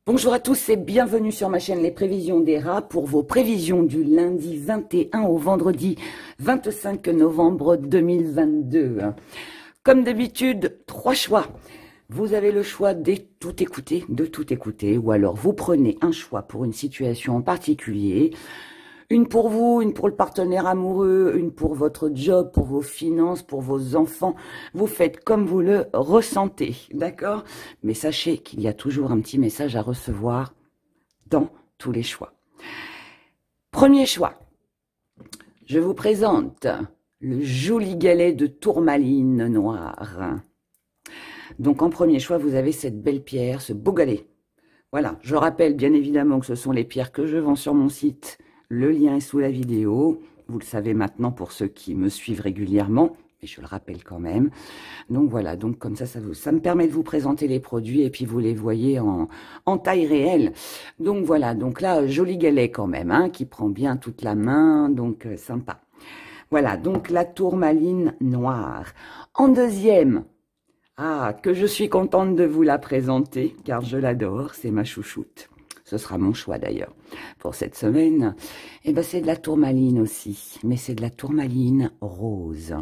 Bonjour à tous et bienvenue sur ma chaîne Les Prévisions des Rats pour vos prévisions du lundi 21 au vendredi 25 novembre 2022. Comme d'habitude, 3 choix. Vous avez le choix de tout écouter, ou alors vous prenez un choix pour une situation en particulier. Une pour vous, une pour le partenaire amoureux, une pour votre job, pour vos finances, pour vos enfants. Vous faites comme vous le ressentez, d'accord? Mais sachez qu'il y a toujours un petit message à recevoir dans tous les choix. Premier choix. Je vous présente le joli galet de tourmaline noire. Donc en premier choix, vous avez cette belle pierre, ce beau galet. Voilà, je rappelle bien évidemment que ce sont les pierres que je vends sur mon site. Le lien est sous la vidéo, vous le savez maintenant pour ceux qui me suivent régulièrement, mais je le rappelle quand même. Donc voilà, donc comme ça me permet de vous présenter les produits et puis vous les voyez en taille réelle. Donc voilà, donc là, joli galet quand même, hein, qui prend bien toute la main, donc sympa. Voilà, donc la tourmaline noire. En deuxième, que je suis contente de vous la présenter, car je l'adore, c'est ma chouchoute. Ce sera mon choix d'ailleurs pour cette semaine. Et ben c'est de la tourmaline aussi, mais c'est de la tourmaline rose.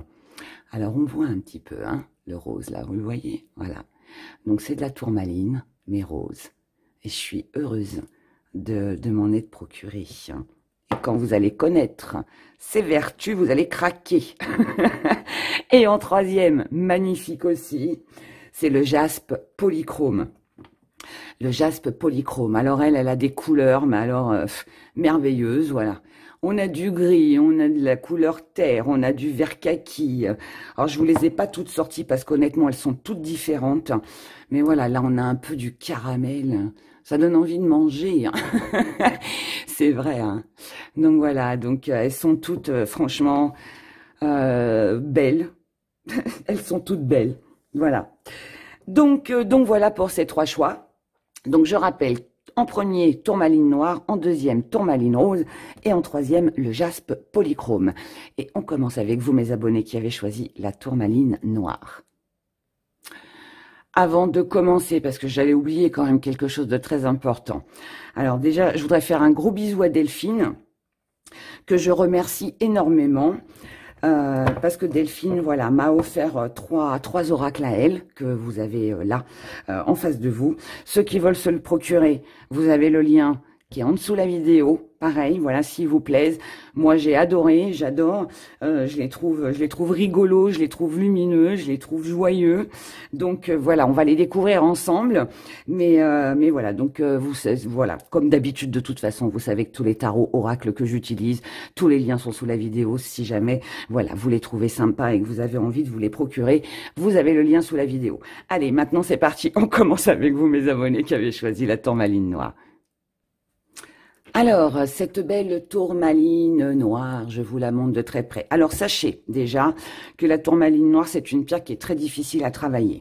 Alors on voit un petit peu hein, le rose là, vous le voyez, voilà. Donc c'est de la tourmaline, mais rose. Et je suis heureuse de m'en être procurée. Et quand vous allez connaître ses vertus, vous allez craquer. Et en troisième, magnifique aussi, c'est le jaspe polychrome. Le jaspe polychrome. Alors elle a des couleurs, mais alors merveilleuses, voilà. On a du gris, on a de la couleur terre, on a du vert kaki. Alors je vous les ai pas toutes sorties parce qu'honnêtement elles sont toutes différentes. Mais voilà, là on a un peu du caramel. Ça donne envie de manger. Hein. C'est vrai. Hein. Donc voilà, donc elles sont toutes franchement belles. Elles sont toutes belles. Voilà. Donc voilà pour ces 3 choix. Donc je rappelle, en premier, tourmaline noire, en deuxième, tourmaline rose, et en troisième, le jaspe polychrome. Et on commence avec vous, mes abonnés, qui avez choisi la tourmaline noire. Avant de commencer, parce que j'allais oublier quand même quelque chose de très important. Alors déjà, je voudrais faire un gros bisou à Delphine, que je remercie énormément. Parce que Delphine, voilà, m'a offert trois oracles à elle, que vous avez là, en face de vous. Ceux qui veulent se le procurer, vous avez le lien qui est en dessous de la vidéo. Pareil, voilà, s'il vous plaise. Moi, j'ai adoré, j'adore. Je les trouve rigolos, je les trouve lumineux, je les trouve joyeux. Donc voilà, on va les découvrir ensemble. Mais voilà, donc voilà, comme d'habitude, de toute façon, vous savez que tous les tarots oracles que j'utilise, tous les liens sont sous la vidéo. Si jamais, voilà, vous les trouvez sympas et que vous avez envie de vous les procurer, vous avez le lien sous la vidéo. Allez, maintenant c'est parti. On commence avec vous, mes abonnés qui avez choisi la tourmaline noire. Alors, cette belle tourmaline noire, je vous la montre de très près. Alors, sachez déjà que la tourmaline noire, c'est une pierre qui est très difficile à travailler.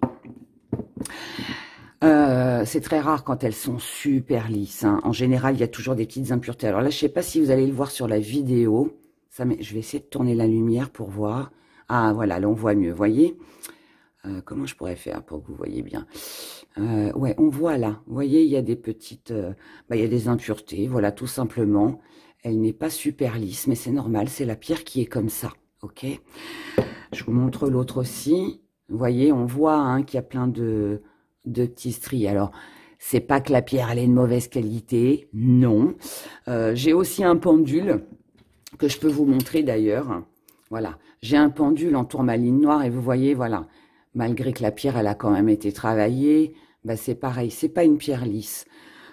C'est très rare quand elles sont super lisses. Hein. En général, il y a toujours des petites impuretés. Alors là, je ne sais pas si vous allez le voir sur la vidéo. Je vais essayer de tourner la lumière pour voir. Ah, voilà, là, on voit mieux, voyez. Comment je pourrais faire pour que vous voyez bien? Ouais, on voit là, vous voyez, il y a des petites, il y a des impuretés, voilà, tout simplement. Elle n'est pas super lisse, mais c'est normal, c'est la pierre qui est comme ça, ok? Je vous montre l'autre aussi. Vous voyez, on voit hein, qu'il y a plein de petits stries. Alors, c'est pas que la pierre, elle est de mauvaise qualité, non. J'ai aussi un pendule que je peux vous montrer d'ailleurs. Voilà, j'ai un pendule en tourmaline noire et vous voyez, voilà. Malgré que la pierre, elle a quand même été travaillée, bah c'est pareil, c'est pas une pierre lisse.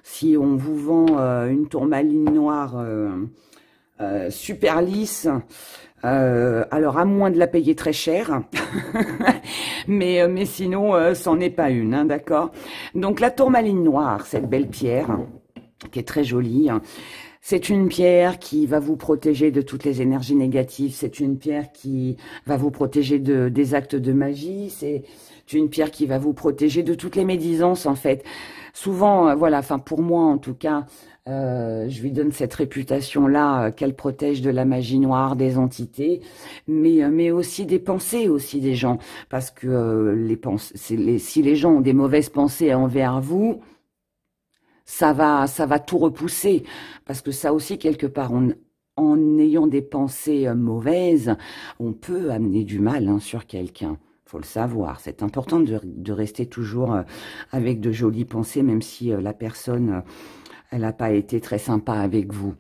Si on vous vend une tourmaline noire super lisse, alors à moins de la payer très cher, mais sinon, c'en est pas une, hein, d'accord? Donc la tourmaline noire, cette belle pierre, qui est très jolie, hein, c'est une pierre qui va vous protéger de toutes les énergies négatives. C'est une pierre qui va vous protéger des actes de magie. C'est une pierre qui va vous protéger de toutes les médisances, en fait. Souvent, voilà, enfin pour moi en tout cas, je lui donne cette réputation-là qu'elle protège de la magie noire, des entités, mais aussi des pensées aussi des gens. Parce que si les gens ont des mauvaises pensées envers vous, ça va tout repousser. Parce que ça aussi, quelque part, en ayant des pensées mauvaises, on peut amener du mal hein, sur quelqu'un. Faut le savoir. C'est important de rester toujours avec de jolies pensées, même si la personne, elle n'a pas été très sympa avec vous.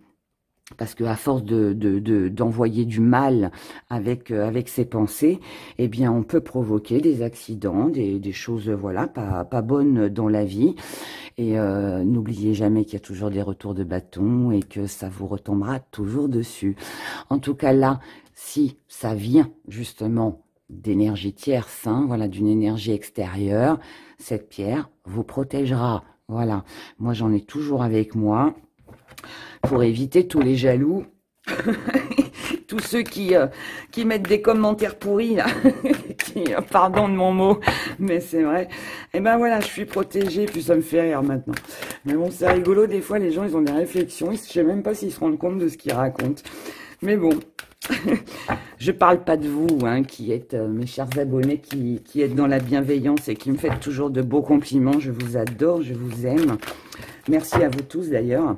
Parce que à force d'envoyer du mal avec ses pensées, eh bien on peut provoquer des accidents, des choses voilà pas bonnes dans la vie. Et n'oubliez jamais qu'il y a toujours des retours de bâton et que ça vous retombera toujours dessus. En tout cas là, si ça vient justement d'énergie tierce, hein, voilà, d'une énergie extérieure, cette pierre vous protégera. Voilà, moi j'en ai toujours avec moi. Pour éviter tous les jaloux, tous ceux qui mettent des commentaires pourris, là, pardon de mon mot, mais c'est vrai. Et ben voilà, je suis protégée, puis ça me fait rire maintenant. Mais bon, c'est rigolo, des fois les gens, ils ont des réflexions, je sais même pas s'ils se rendent compte de ce qu'ils racontent. Mais bon, je parle pas de vous, hein, qui êtes mes chers abonnés, qui êtes dans la bienveillance et qui me faites toujours de beaux compliments. Je vous adore, je vous aime. Merci à vous tous d'ailleurs.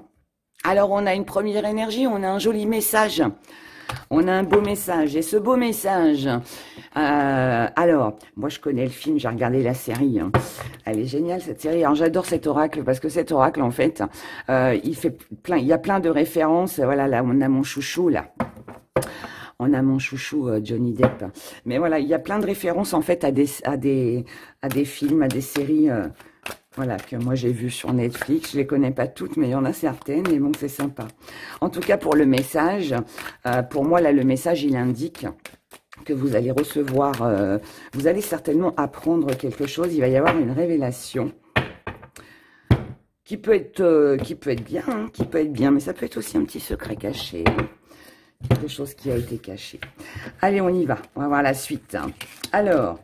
Alors, on a une première énergie, on a un joli message. On a un beau message. Et ce beau message, alors, moi je connais le film, j'ai regardé la série. Hein. Elle est géniale cette série. Alors j'adore cet oracle parce que cet oracle, en fait, il y a plein de références. Voilà, là, on a mon chouchou, là. On a mon chouchou Johnny Depp. Mais voilà, il y a plein de références, en fait, à des films, à des séries... voilà, que moi j'ai vu sur Netflix. Je les connais pas toutes, mais il y en a certaines, et bon, c'est sympa. En tout cas, pour le message, pour moi, là, le message, il indique que vous allez recevoir, vous allez certainement apprendre quelque chose. Il va y avoir une révélation qui peut être bien, hein, qui peut être bien, mais ça peut être aussi un petit secret caché. Quelque chose qui a été caché. Allez, on y va. On va voir la suite. Alors...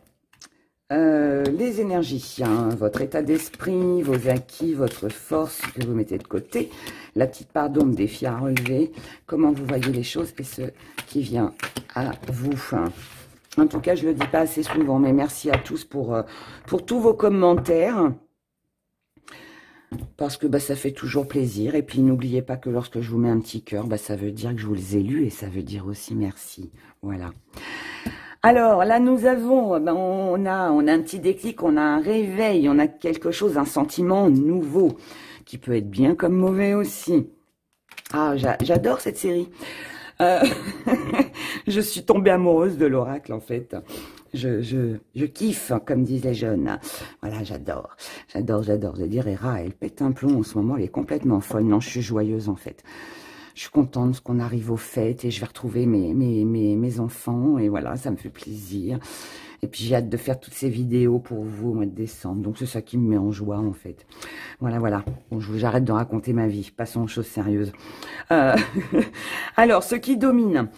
les énergies, hein, votre état d'esprit, vos acquis, votre force que vous mettez de côté, la petite part d'ombre, défi à relever, comment vous voyez les choses et ce qui vient à vous. En tout cas, je ne le dis pas assez souvent, mais merci à tous pour tous vos commentaires. Parce que bah, ça fait toujours plaisir. Et puis, n'oubliez pas que lorsque je vous mets un petit cœur, bah, ça veut dire que je vous ai lu et ça veut dire aussi merci. Voilà. Alors, là, nous avons, ben, on a un petit déclic, on a un réveil, on a quelque chose, un sentiment nouveau, qui peut être bien comme mauvais aussi. Ah, j'adore cette série. Je suis tombée amoureuse de l'oracle, en fait. Je kiffe, comme disent les jeunes. Voilà, j'adore. Je dirais, Ra, elle pète un plomb en ce moment, elle est complètement folle. Non, je suis joyeuse, en fait. Je suis contente parce qu'on arrive aux fêtes et je vais retrouver mes enfants. Et voilà, ça me fait plaisir. Et puis, j'ai hâte de faire toutes ces vidéos pour vous au mois de décembre. Donc, c'est ça qui me met en joie, en fait. Voilà, voilà. Bon, j'arrête de raconter ma vie. Passons aux choses sérieuses. Alors, ce qui domine,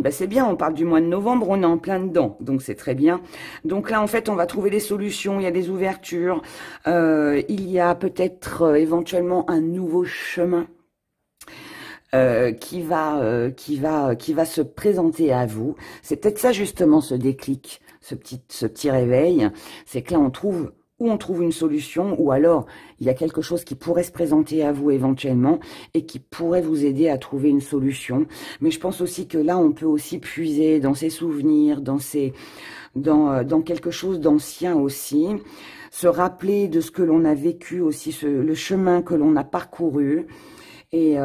bah, c'est bien. On parle du mois de novembre. On est en plein dedans. Donc, c'est très bien. Donc, là, en fait, on va trouver des solutions. Il y a des ouvertures. Il y a peut-être éventuellement un nouveau chemin. Qui va se présenter à vous. C'est peut-être ça justement ce déclic, ce petit réveil, c'est que là on trouve une solution ou alors il y a quelque chose qui pourrait se présenter à vous éventuellement et qui pourrait vous aider à trouver une solution. Mais je pense aussi que là on peut aussi puiser dans ses souvenirs, dans quelque chose d'ancien aussi, se rappeler de ce que l'on a vécu aussi, le chemin que l'on a parcouru. Et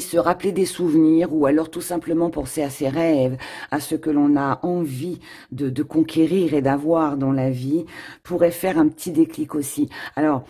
se rappeler des souvenirs ou alors tout simplement penser à ses rêves, à ce que l'on a envie de conquérir et d'avoir dans la vie, pourrait faire un petit déclic aussi. Alors,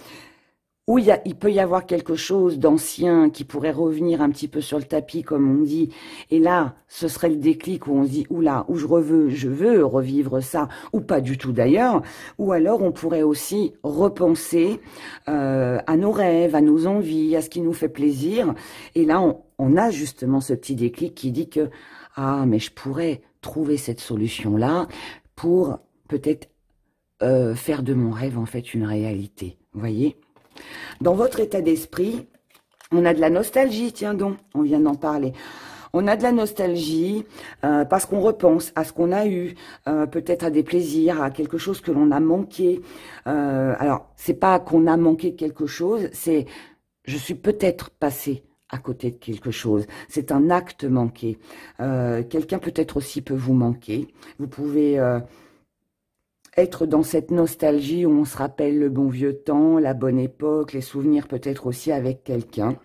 où il peut y avoir quelque chose d'ancien qui pourrait revenir un petit peu sur le tapis, comme on dit. Et là, ce serait le déclic où on se dit, oula, où je veux revivre ça, ou pas du tout d'ailleurs. Ou alors, on pourrait aussi repenser à nos rêves, à nos envies, à ce qui nous fait plaisir. Et là, on a justement ce petit déclic qui dit que, ah, mais je pourrais trouver cette solution-là pour peut-être faire de mon rêve, en fait, une réalité. Vous voyez ? Dans votre état d'esprit, on a de la nostalgie, tiens donc, on vient d'en parler. On a de la nostalgie parce qu'on repense à ce qu'on a eu, peut-être à des plaisirs, à quelque chose que l'on a manqué. Alors, c'est pas qu'on a manqué quelque chose, c'est je suis peut-être passé à côté de quelque chose. C'est un acte manqué. Quelqu'un peut-être aussi peut vous manquer. Vous pouvez être dans cette nostalgie où on se rappelle le bon vieux temps, la bonne époque, les souvenirs peut-être aussi avec quelqu'un.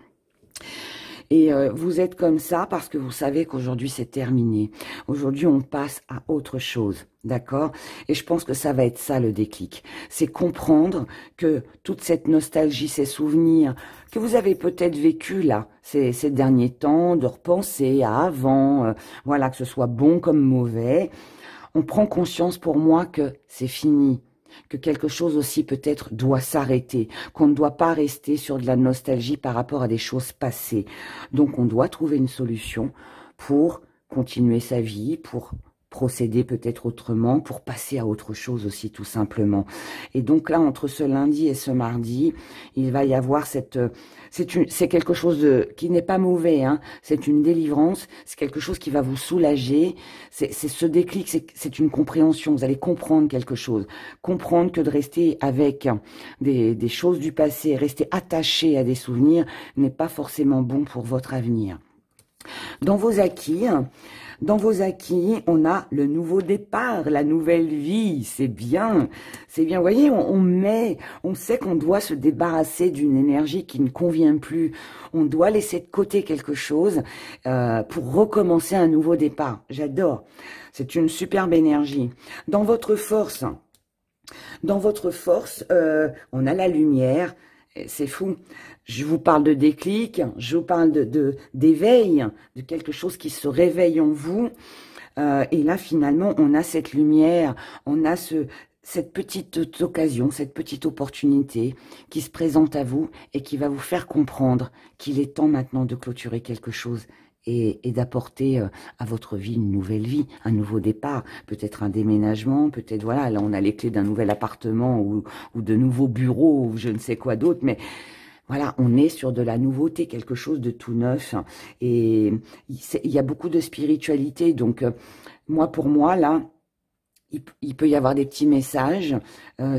Et vous êtes comme ça parce que vous savez qu'aujourd'hui c'est terminé. Aujourd'hui on passe à autre chose, d'accord? Et je pense que ça va être ça le déclic. C'est comprendre que toute cette nostalgie, ces souvenirs que vous avez peut-être vécu là, ces derniers temps, de repenser à avant, voilà, que ce soit bon comme mauvais, on prend conscience pour moi que c'est fini. Que quelque chose aussi peut-être doit s'arrêter, qu'on ne doit pas rester sur de la nostalgie par rapport à des choses passées. Donc on doit trouver une solution pour continuer sa vie, pour procéder peut-être autrement, pour passer à autre chose aussi tout simplement. Et donc là, entre ce lundi et ce mardi, il va y avoir c'est quelque chose qui n'est pas mauvais, hein. C'est une délivrance, c'est quelque chose qui va vous soulager, c'est ce déclic, c'est une compréhension, vous allez comprendre quelque chose, comprendre que de rester avec des choses du passé, rester attaché à des souvenirs n'est pas forcément bon pour votre avenir. Dans vos acquis, on a le nouveau départ, la nouvelle vie, c'est bien. Vous voyez, on sait qu'on doit se débarrasser d'une énergie qui ne convient plus. On doit laisser de côté quelque chose pour recommencer un nouveau départ. J'adore. C'est une superbe énergie. Dans votre force, on a la lumière. C'est fou. Je vous parle de déclic, je vous parle d'éveil, de quelque chose qui se réveille en vous. Et là, finalement, on a cette lumière, on a cette petite occasion, cette petite opportunité qui se présente à vous et qui va vous faire comprendre qu'il est temps maintenant de clôturer quelque chose et d'apporter à votre vie une nouvelle vie, un nouveau départ, peut-être un déménagement, peut-être, voilà, là on a les clés d'un nouvel appartement ou de nouveaux bureaux ou je ne sais quoi d'autre, mais voilà, on est sur de la nouveauté, quelque chose de tout neuf, et il y a beaucoup de spiritualité, donc pour moi, là, il peut y avoir des petits messages,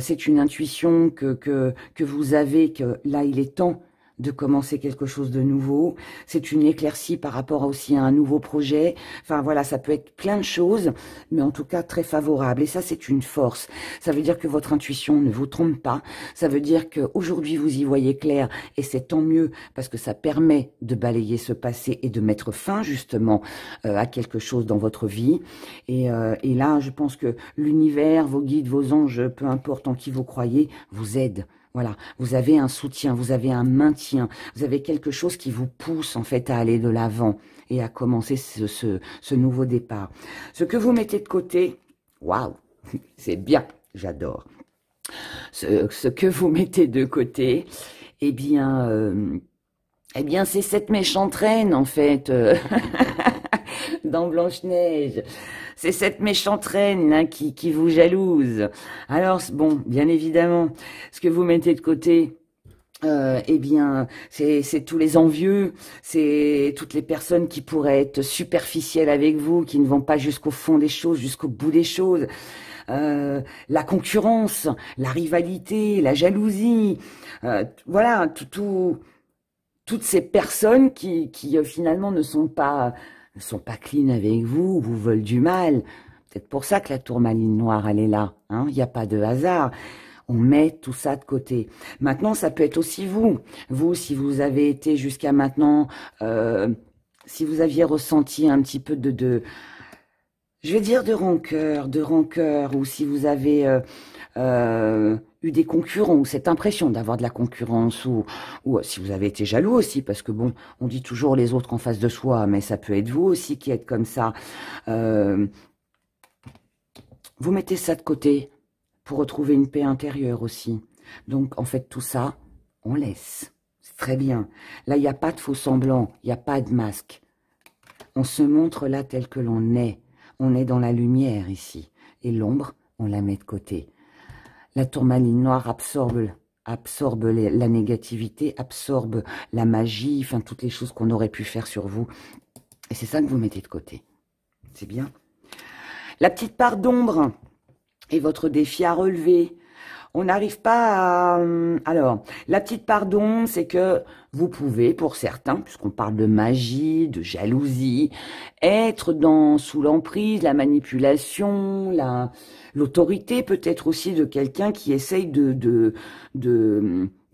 c'est une intuition que vous avez, que là il est temps de commencer quelque chose de nouveau. C'est une éclaircie par rapport aussi à un nouveau projet. Enfin voilà, ça peut être plein de choses, mais en tout cas très favorable. Et ça, c'est une force. Ça veut dire que votre intuition ne vous trompe pas. Ça veut dire qu'aujourd'hui, vous y voyez clair, et c'est tant mieux, parce que ça permet de balayer ce passé et de mettre fin justement à quelque chose dans votre vie. Et là, je pense que l'univers, vos guides, vos anges, peu importe en qui vous croyez, vous aident. Voilà, vous avez un soutien, vous avez un maintien, vous avez quelque chose qui vous pousse en fait à aller de l'avant et à commencer ce nouveau départ. Ce que vous mettez de côté, waouh, c'est bien, j'adore. Ce que vous mettez de côté, eh bien c'est cette méchante reine en fait. Dans Blanche-Neige. C'est cette méchante reine hein, qui vous jalouse. Alors, bon, bien évidemment, ce que vous mettez de côté, eh bien, c'est tous les envieux, c'est toutes les personnes qui pourraient être superficielles avec vous, qui ne vont pas jusqu'au fond des choses, jusqu'au bout des choses. La concurrence, la rivalité, la jalousie, voilà, toutes ces personnes qui finalement ne sont pas clean avec vous, vous veulent du mal. C'est pour ça que la tourmaline noire, elle est là. Hein, il n'y a pas de hasard. On met tout ça de côté. Maintenant, ça peut être aussi vous. Vous, si vous avez été jusqu'à maintenant, si vous aviez ressenti un petit peu je vais dire de rancœur, ou si vous avez eu des concurrents, ou cette impression d'avoir de la concurrence, ou si vous avez été jaloux aussi, parce que bon, on dit toujours les autres en face de soi, mais ça peut être vous aussi qui êtes comme ça. Vous mettez ça de côté pour retrouver une paix intérieure aussi. Donc, en fait, tout ça, on laisse. C'est très bien. Là, il n'y a pas de faux semblant, il n'y a pas de masque. On se montre là tel que l'on est. On est dans la lumière ici. Et l'ombre, on la met de côté. La tourmaline noire absorbe la négativité, absorbe la magie, enfin toutes les choses qu'on aurait pu faire sur vous. Et c'est ça que vous mettez de côté. C'est bien. La petite part d'ombre est votre défi à relever. On n'arrive pas à... Alors, la petite part d'ombre, c'est que vous pouvez, pour certains, puisqu'on parle de magie, de jalousie, être sous l'emprise, la manipulation, l'autorité peut-être aussi de quelqu'un qui essaye de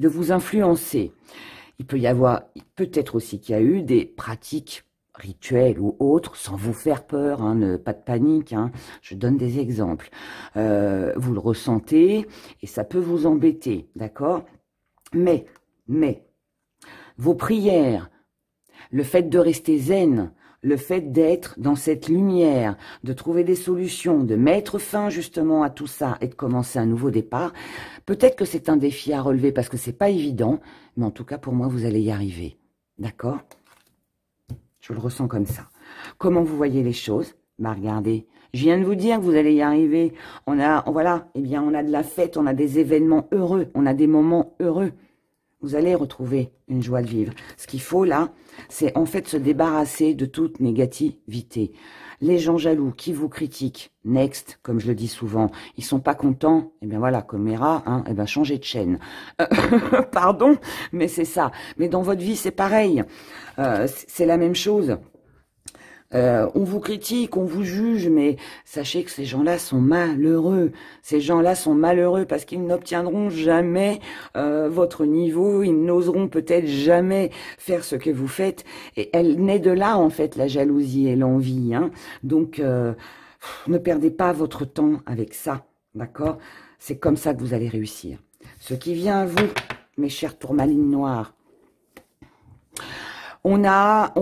vous influencer. Il peut y avoir, peut-être aussi qu'il y a eu des pratiques rituels ou autres, sans vous faire peur, hein, pas de panique, hein, je donne des exemples. Vous le ressentez et ça peut vous embêter, d'accord? Mais, vos prières, le fait de rester zen, le fait d'être dans cette lumière, de trouver des solutions, de mettre fin justement à tout ça et de commencer un nouveau départ, peut-être que c'est un défi à relever parce que c'est pas évident, mais en tout cas pour moi vous allez y arriver, d'accord? Je le ressens comme ça. Comment vous voyez les choses? Bah regardez, je viens de vous dire que vous allez y arriver. Voilà, eh bien on a de la fête, on a des événements heureux, on a des moments heureux. Vous allez retrouver une joie de vivre. Ce qu'il faut là, c'est en fait se débarrasser de toute négativité. Les gens jaloux qui vous critiquent, next, comme je le dis souvent, ils sont pas contents, eh bien voilà, comme les rats, hein, eh bien changez de chaîne. Pardon, mais c'est ça. Mais dans votre vie, c'est pareil. C'est la même chose. On vous critique, on vous juge, mais sachez que ces gens-là sont malheureux. Ces gens-là sont malheureux parce qu'ils n'obtiendront jamais votre niveau, ils n'oseront peut-être jamais faire ce que vous faites. Et elle naît de là, en fait, la jalousie et l'envie. Hein. Donc, ne perdez pas votre temps avec ça, d'accord? C'est comme ça que vous allez réussir. Ce qui vient à vous, mes chères tourmalines noires, on a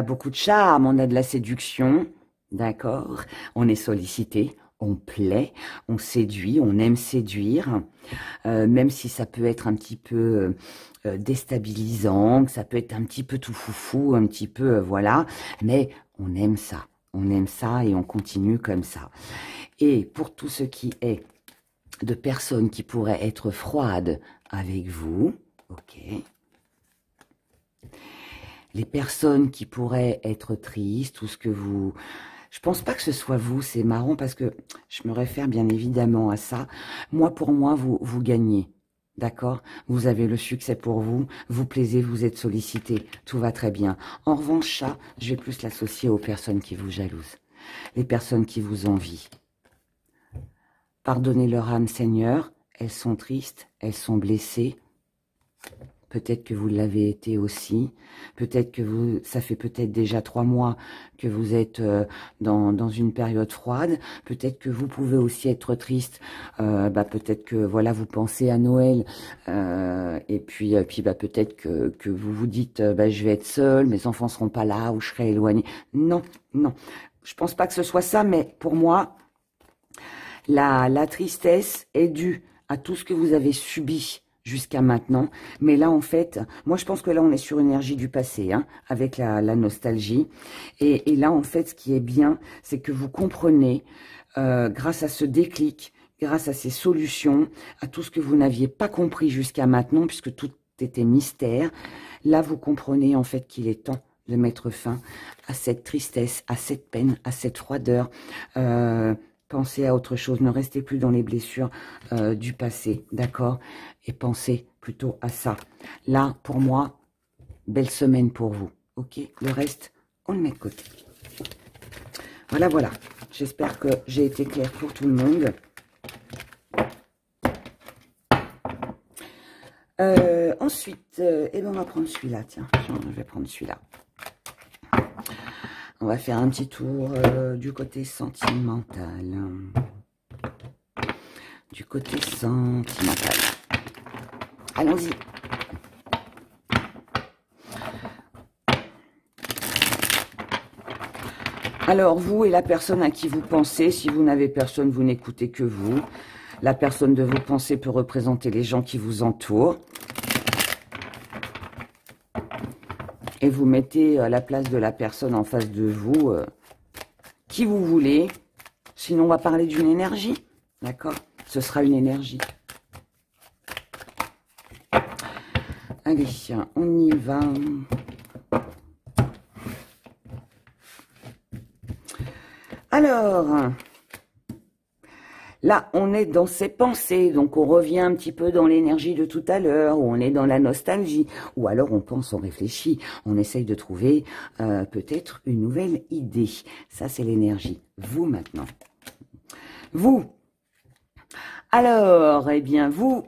beaucoup de charme, on a de la séduction, d'accord? On est sollicité, on plaît, on séduit, on aime séduire, même si ça peut être un petit peu déstabilisant, que ça peut être un petit peu tout foufou, un petit peu, voilà, mais on aime ça et on continue comme ça. Et pour tout ce qui est de personnes qui pourraient être froides avec vous, ok? Les personnes qui pourraient être tristes ou ce que vous... Je pense pas que ce soit vous, c'est marrant parce que je me réfère bien évidemment à ça. Moi, pour moi, vous gagnez, d'accord? Vous avez le succès pour vous, vous plaisez, vous êtes sollicité, tout va très bien. En revanche, ça, je vais plus l'associer aux personnes qui vous jalousent, les personnes qui vous envient. Pardonnez leur âme, Seigneur, elles sont tristes, elles sont blessées. Peut-être que vous l'avez été aussi. Peut-être que ça fait peut-être déjà 3 mois que vous êtes dans une période froide. Peut-être que vous pouvez aussi être triste. Peut-être que voilà, vous pensez à Noël. Et puis peut-être que vous vous dites je vais être seule, mes enfants seront pas là ou je serai éloignée. Non, non. Je pense pas que ce soit ça, mais pour moi, la tristesse est due à tout ce que vous avez subi jusqu'à maintenant, mais là en fait, moi je pense que là on est sur une énergie du passé, hein, avec la nostalgie, et là en fait ce qui est bien, c'est que vous comprenez, grâce à ce déclic, grâce à ces solutions, à tout ce que vous n'aviez pas compris jusqu'à maintenant, puisque tout était mystère, là vous comprenez en fait qu'il est temps de mettre fin à cette tristesse, à cette peine, à cette froideur, pensez à autre chose, ne restez plus dans les blessures du passé, d'accord? Et pensez plutôt à ça. Là, pour moi, belle semaine pour vous, ok? Le reste, on le met de côté. Voilà, voilà. J'espère que j'ai été claire pour tout le monde. Ensuite, on va prendre celui-là, tiens. Je vais prendre celui-là. On va faire un petit tour du côté sentimental. Du côté sentimental. Allons-y. Alors, vous et la personne à qui vous pensez, si vous n'avez personne, vous n'écoutez que vous. La personne de vos pensées peut représenter les gens qui vous entourent. Et vous mettez à la place de la personne en face de vous, qui vous voulez. Sinon, on va parler d'une énergie. D'accord? Ce sera une énergie. Allez, on y va. Alors, là, on est dans ses pensées, donc on revient un petit peu dans l'énergie de tout à l'heure, où on est dans la nostalgie, ou alors on pense, on réfléchit, on essaye de trouver peut-être une nouvelle idée. Ça, c'est l'énergie. Vous, maintenant. Vous. Alors, eh bien, vous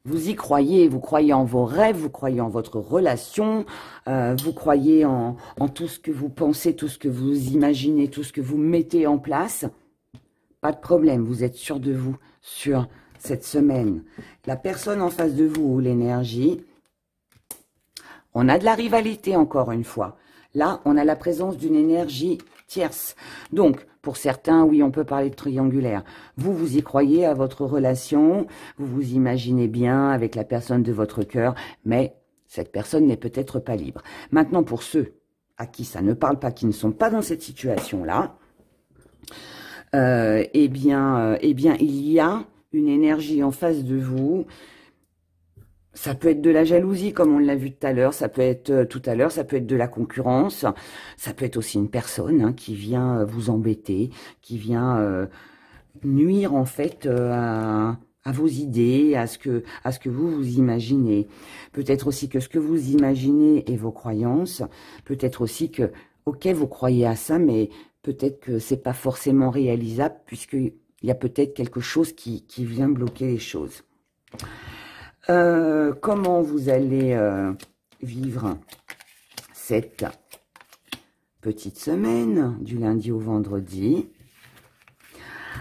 y croyez, vous croyez en vos rêves, vous croyez en votre relation, vous croyez en tout ce que vous pensez, tout ce que vous imaginez, tout ce que vous mettez en place. Pas de problème, vous êtes sûr de vous sur cette semaine. La personne en face de vous ou l'énergie, on a de la rivalité encore une fois. Là, on a la présence d'une énergie tierce. Donc, pour certains, oui, on peut parler de triangulaire. Vous, vous y croyez à votre relation, vous vous imaginez bien avec la personne de votre cœur, mais cette personne n'est peut-être pas libre. Maintenant, pour ceux à qui ça ne parle pas, qui ne sont pas dans cette situation-là, eh bien, il y a une énergie en face de vous. Ça peut être de la jalousie, comme on l'a vu tout à l'heure. Ça peut être ça peut être de la concurrence. Ça peut être aussi une personne qui vient vous embêter, qui vient nuire en fait à vos idées, à ce que vous imaginez. Peut-être aussi que ce que vous imaginez est vos croyances. Peut-être aussi que, ok, vous croyez à ça, mais peut-être que c'est pas forcément réalisable, puisqu'il y a peut-être quelque chose qui vient bloquer les choses. Comment vous allez vivre cette petite semaine, du lundi au vendredi?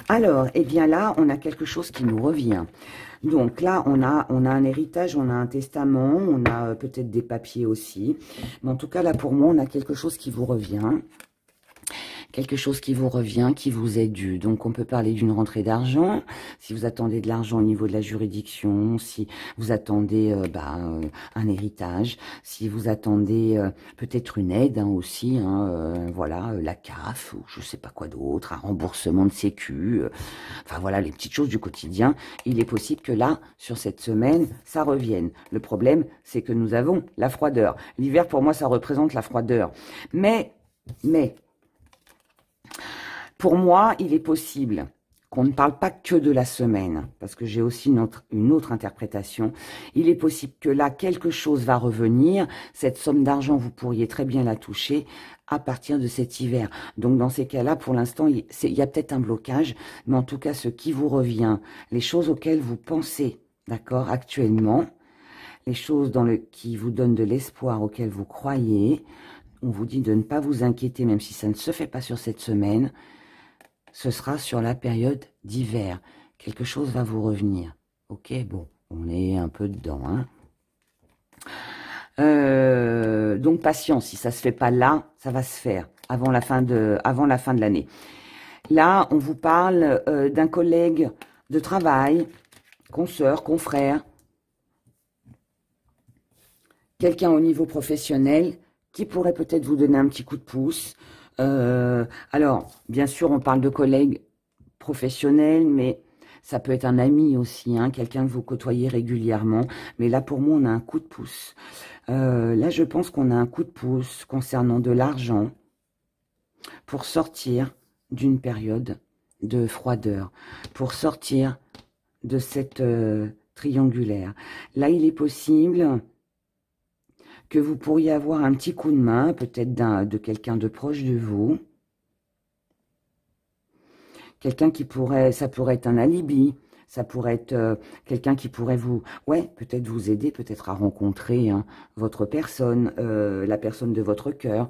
Alors, eh bien là, on a quelque chose qui nous revient. Donc là, on a un héritage, on a un testament, on a peut-être des papiers aussi. Mais en tout cas, là, pour moi, on a quelque chose qui vous revient. Quelque chose qui vous revient, qui vous est dû. Donc, on peut parler d'une rentrée d'argent, si vous attendez de l'argent au niveau de la juridiction, si vous attendez un héritage, si vous attendez peut-être une aide aussi, voilà, la CAF, ou je sais pas quoi d'autre, un remboursement de sécu, enfin voilà, les petites choses du quotidien. Il est possible que là, sur cette semaine, ça revienne. Le problème, c'est que nous avons la froideur. L'hiver, pour moi, ça représente la froideur. Mais... Pour moi, il est possible qu'on ne parle pas que de la semaine, parce que j'ai aussi une autre interprétation. Il est possible que là, quelque chose va revenir. Cette somme d'argent, vous pourriez très bien la toucher à partir de cet hiver. Donc, dans ces cas-là, pour l'instant, il y a peut-être un blocage, mais en tout cas, ce qui vous revient, les choses auxquelles vous pensez, d'accord, actuellement, les choses qui vous donnent de l'espoir, auxquelles vous croyez, on vous dit de ne pas vous inquiéter, même si ça ne se fait pas sur cette semaine. Ce sera sur la période d'hiver. Quelque chose va vous revenir. Ok, bon, on est un peu dedans. Donc, patience. Si ça ne se fait pas là, ça va se faire avant la fin de l'année. Là, on vous parle d'un collègue de travail, consoeur, confrère, quelqu'un au niveau professionnel qui pourrait peut-être vous donner un petit coup de pouce. Alors, bien sûr, on parle de collègues professionnels, mais ça peut être un ami aussi, quelqu'un que vous côtoyez régulièrement. Mais là, pour moi, on a un coup de pouce. Là, je pense qu'on a un coup de pouce concernant de l'argent pour sortir d'une période de froideur, pour sortir de cette triangulaire. Là, il est possible que vous pourriez avoir un petit coup de main, peut-être de quelqu'un de proche de vous. Quelqu'un qui pourrait, ça pourrait être un alibi, ça pourrait être quelqu'un qui pourrait peut-être vous aider, peut-être à rencontrer votre personne, la personne de votre cœur.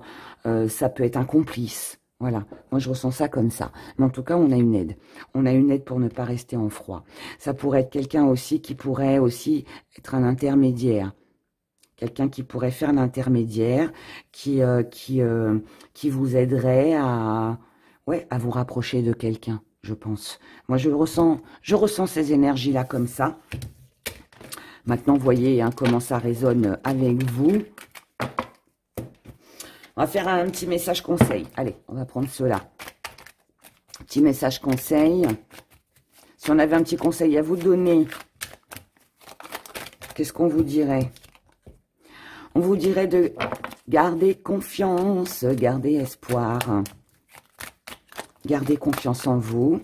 Ça peut être un complice. Voilà, moi je ressens ça comme ça. Mais en tout cas, on a une aide. On a une aide pour ne pas rester en froid. Ça pourrait être quelqu'un aussi qui pourrait aussi être un intermédiaire. Quelqu'un qui pourrait faire l'intermédiaire, qui vous aiderait à vous rapprocher de quelqu'un, je pense. Moi, je ressens ces énergies-là comme ça. Maintenant, vous voyez comment ça résonne avec vous. On va faire un petit message conseil. Allez, on va prendre cela. Petit message conseil. Si on avait un petit conseil à vous donner, qu'est-ce qu'on vous dirait ? On vous dirait de garder confiance, garder espoir. Gardez confiance en vous.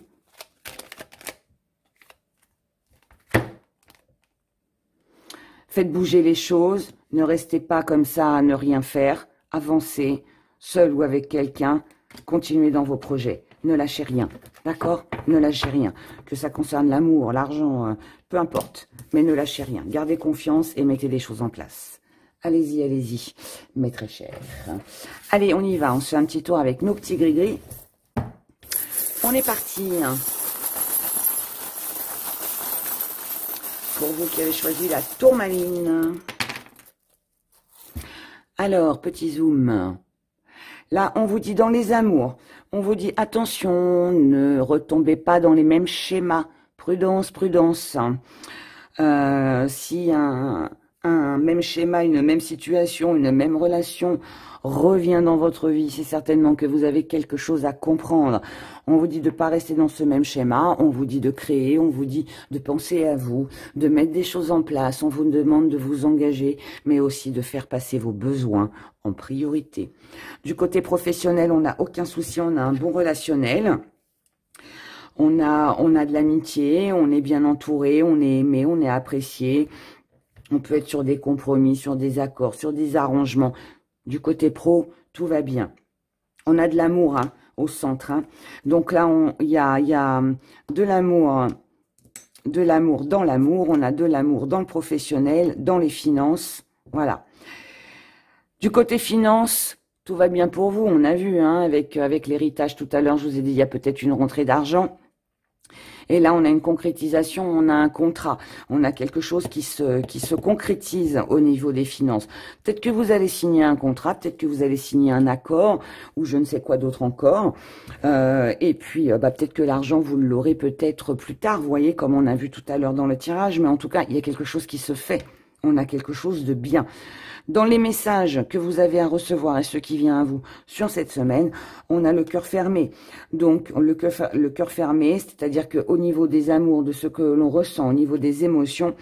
Faites bouger les choses. Ne restez pas comme ça à ne rien faire. Avancez, seul ou avec quelqu'un. Continuez dans vos projets. Ne lâchez rien. D'accord? Ne lâchez rien. Que ça concerne l'amour, l'argent, peu importe. Mais ne lâchez rien. Gardez confiance et mettez les choses en place. Allez-y, allez-y, mes très chers. Allez, on y va. On se fait un petit tour avec nos petits gris-gris. On est parti. Pour vous qui avez choisi la tourmaline. Alors, petit zoom. Là, on vous dit dans les amours, on vous dit attention, ne retombez pas dans les mêmes schémas. Prudence, prudence. Si un même schéma, une même situation, une même relation revient dans votre vie, c'est certainement que vous avez quelque chose à comprendre. On vous dit de ne pas rester dans ce même schéma, on vous dit de créer, on vous dit de penser à vous, de mettre des choses en place, on vous demande de vous engager, mais aussi de faire passer vos besoins en priorité. Du côté professionnel, on n'a aucun souci, on a un bon relationnel. On a de l'amitié, on est bien entouré, on est aimé, on est apprécié. On peut être sur des compromis, sur des accords, sur des arrangements. Du côté pro, tout va bien. On a de l'amour au centre. Donc là, il y a de l'amour dans l'amour. On a de l'amour dans le professionnel, dans les finances. Voilà. Du côté finance, tout va bien pour vous. On a vu avec l'héritage tout à l'heure, je vous ai dit, il y a peut-être une rentrée d'argent. Et là, on a une concrétisation, on a un contrat, on a quelque chose qui se concrétise au niveau des finances. Peut-être que vous allez signer un contrat, peut-être que vous allez signer un accord, ou je ne sais quoi d'autre encore. Et puis, peut-être que l'argent, vous l'aurez peut-être plus tard, vous voyez, comme on a vu tout à l'heure dans le tirage. Mais en tout cas, il y a quelque chose qui se fait. On a quelque chose de bien. Dans les messages que vous avez à recevoir et ce qui vient à vous sur cette semaine, on a le cœur fermé. Donc, le cœur fermé, c'est-à-dire qu'au niveau des amours, de ce que l'on ressent, au niveau des émotions,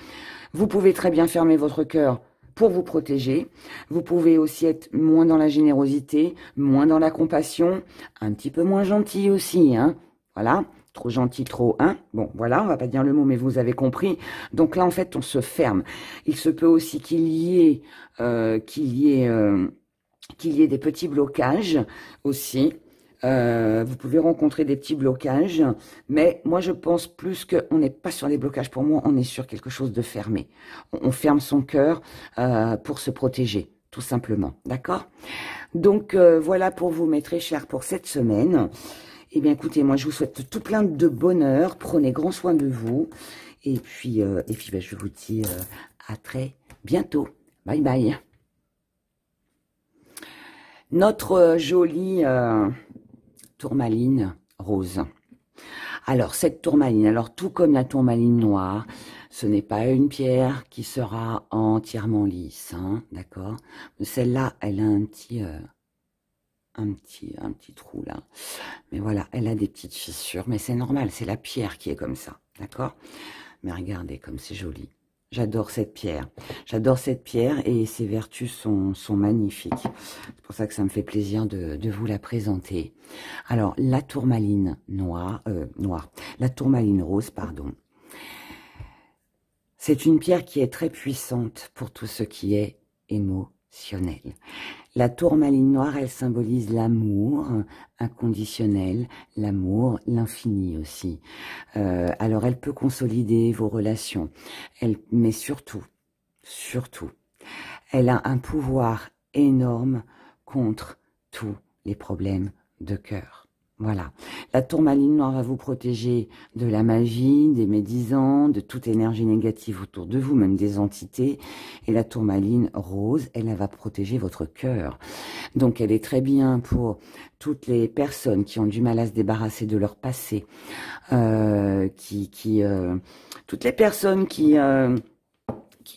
vous pouvez très bien fermer votre cœur pour vous protéger. Vous pouvez aussi être moins dans la générosité, moins dans la compassion, un petit peu moins gentil aussi, Voilà. Trop gentil, trop Bon, voilà, on va pas dire le mot, mais vous avez compris. Donc là, en fait, on se ferme. Il se peut aussi qu'il y ait des petits blocages aussi. Vous pouvez rencontrer des petits blocages, mais moi, je pense plus qu'on n'est pas sur les blocages. Pour moi, on est sur quelque chose de fermé. On ferme son cœur pour se protéger, tout simplement. D'accord? Donc, voilà pour vous, mes très chers, pour cette semaine. Eh bien, écoutez, moi, je vous souhaite tout plein de bonheur. Prenez grand soin de vous. Et puis je vous dis à très bientôt. Bye bye. Notre jolie tourmaline rose. Alors, cette tourmaline, tout comme la tourmaline noire, ce n'est pas une pierre qui sera entièrement lisse, d'accord? Celle-là, elle a un petit trou là, mais voilà, elle a des petites fissures, mais c'est normal, c'est la pierre qui est comme ça, d'accord? Mais regardez comme c'est joli. J'adore cette pierre et ses vertus sont magnifiques. C'est pour ça que ça me fait plaisir de vous la présenter. Alors, la tourmaline la tourmaline rose, pardon. C'est une pierre qui est très puissante pour tout ce qui est émotionnel. La tourmaline noire, elle symbolise l'amour inconditionnel, l'amour, l'infini aussi. Alors, elle peut consolider vos relations, mais surtout, elle a un pouvoir énorme contre tous les problèmes de cœur. Voilà, la tourmaline noire va vous protéger de la magie, des médisants, de toute énergie négative autour de vous, même des entités. Et la tourmaline rose, elle va protéger votre cœur. Donc, elle est très bien pour toutes les personnes qui ont du mal à se débarrasser de leur passé, toutes les personnes qui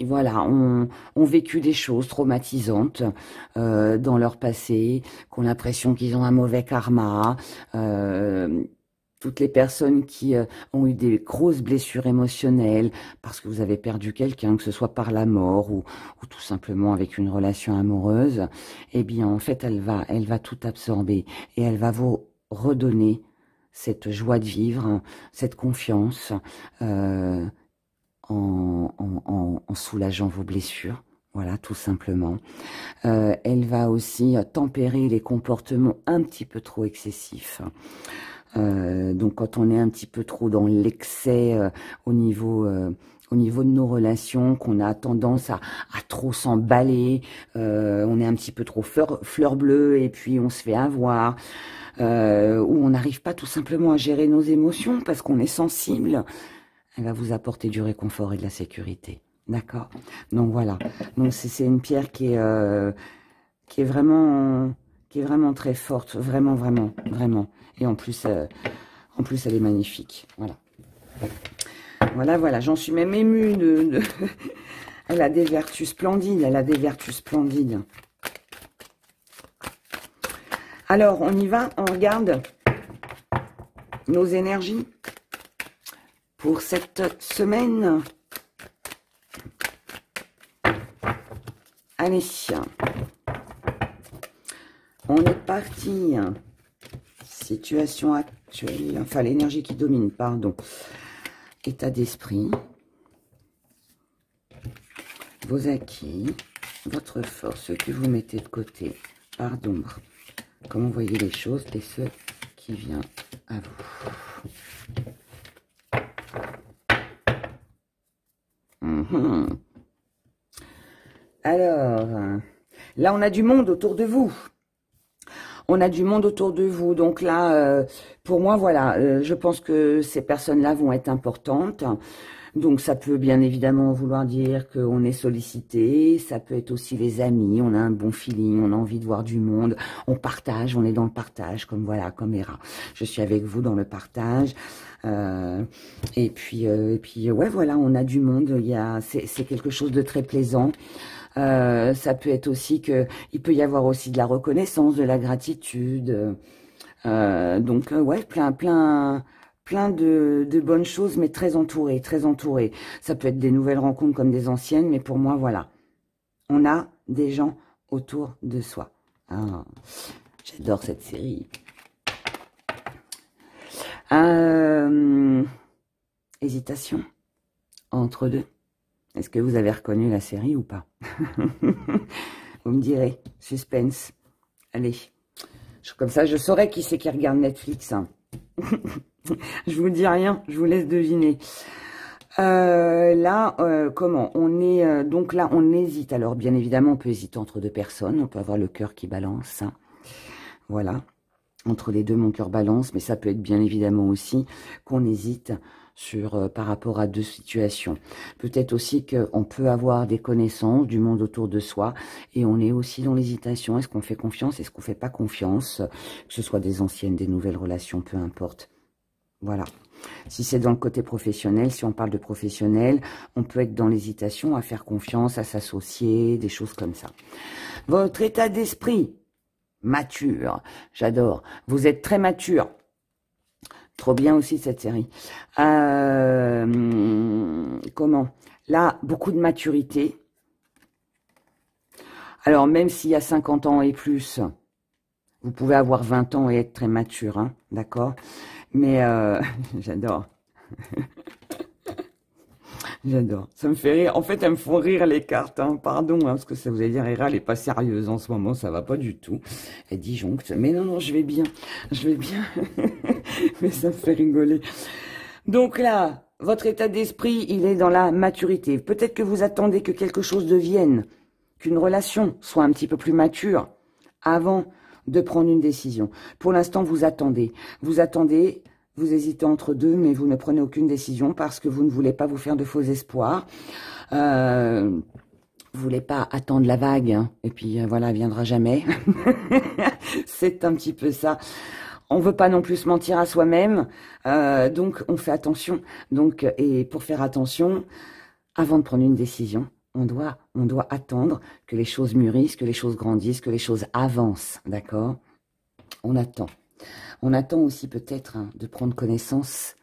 voilà, ont vécu des choses traumatisantes dans leur passé, qui ont l'impression qu'ils ont un mauvais karma, toutes les personnes qui ont eu des grosses blessures émotionnelles parce que vous avez perdu quelqu'un, que ce soit par la mort ou tout simplement avec une relation amoureuse, eh bien en fait elle va tout absorber et elle va vous redonner cette joie de vivre, hein, cette confiance, en soulageant vos blessures. Voilà, tout simplement. Elle va aussi tempérer les comportements un petit peu trop excessifs. Donc, quand on est un petit peu trop dans l'excès au niveau de nos relations, qu'on a tendance à trop s'emballer, on est un petit peu trop fleur bleue et puis on se fait avoir, où on n'arrive pas tout simplement à gérer nos émotions parce qu'on est sensible, elle va vous apporter du réconfort et de la sécurité. D'accord? Donc voilà. Donc c'est une pierre qui est vraiment très forte, vraiment, vraiment, vraiment. Et en plus, elle est magnifique. Voilà. Voilà, voilà. J'en suis même émue de... Elle a des vertus splendides. Elle a des vertus splendides. Alors, on y va. On regarde nos énergies pour cette semaine. Allez, on est parti. Situation actuelle, enfin l'énergie qui domine, pardon. État d'esprit, vos acquis, votre force, ce que vous mettez de côté, pardon. Comment vous voyez les choses et ce qui vient à vous. Alors, là, on a du monde autour de vous. On a du monde autour de vous. Donc là, pour moi, voilà, je pense que ces personnes-là vont être importantes. Donc ça peut bien évidemment vouloir dire qu'on est sollicité. Ça peut être aussi les amis. On a un bon feeling, on a envie de voir du monde. On partage, on est dans le partage, comme voilà, comme Hera. Je suis avec vous dans le partage. Et puis, ouais, voilà, on a du monde. C'est quelque chose de très plaisant. Ça peut être aussi que il peut y avoir aussi de la reconnaissance, de la gratitude. Donc ouais, plein de bonnes choses, mais très entouré, très entouré. Ça peut être des nouvelles rencontres comme des anciennes, mais pour moi, voilà, on a des gens autour de soi. Ah, j'adore cette série. Hésitation entre deux. Est-ce que vous avez reconnu la série ou pas? Vous me direz, suspense. Allez, comme ça, je saurai qui c'est qui regarde Netflix. Hein. Je vous dis rien, je vous laisse deviner. Là, comment? On est donc là, on hésite. Alors, bien évidemment, on peut hésiter entre deux personnes. On peut avoir le cœur qui balance. Hein. Voilà. Entre les deux, mon cœur balance. Mais ça peut être bien évidemment aussi qu'on hésite par rapport à deux situations. Peut-être aussi qu'on peut avoir des connaissances du monde autour de soi et on est aussi dans l'hésitation. Est-ce qu'on fait confiance? Est-ce qu'on fait pas confiance? Que ce soit des anciennes, des nouvelles relations, peu importe. Voilà. Si c'est dans le côté professionnel, si on parle de professionnel, on peut être dans l'hésitation à faire confiance, à s'associer, des choses comme ça. Votre état d'esprit, mature, j'adore. Vous êtes très mature. Trop bien aussi cette série. Comment? Là, beaucoup de maturité. Alors, même s'il y a 50 ans et plus, vous pouvez avoir 20 ans et être très mature, hein, d'accord? Mais, j'adore. J'adore. Ça me fait rire. En fait, elles me font rire les cartes. Hein. Pardon, hein, parce que ça vous allez dire, Hera, elle n'est pas sérieuse en ce moment. Ça va pas du tout. Elle disjoncte. Mais non, non, je vais bien. Je vais bien. Mais ça me fait rigoler. Donc là, votre état d'esprit, il est dans la maturité. Peut-être que vous attendez que quelque chose devienne, qu'une relation soit un petit peu plus mature avant de prendre une décision. Pour l'instant, vous attendez. Vous attendez... Vous hésitez entre deux, mais vous ne prenez aucune décision parce que vous ne voulez pas vous faire de faux espoirs. Vous voulez pas attendre la vague, hein, et puis voilà, elle viendra jamais. C'est un petit peu ça. On veut pas non plus se mentir à soi-même, donc on fait attention. Donc, et pour faire attention, avant de prendre une décision, on doit attendre que les choses mûrissent, que les choses grandissent, que les choses avancent, d'accord? On attend. On attend aussi peut-être hein, de prendre connaissance,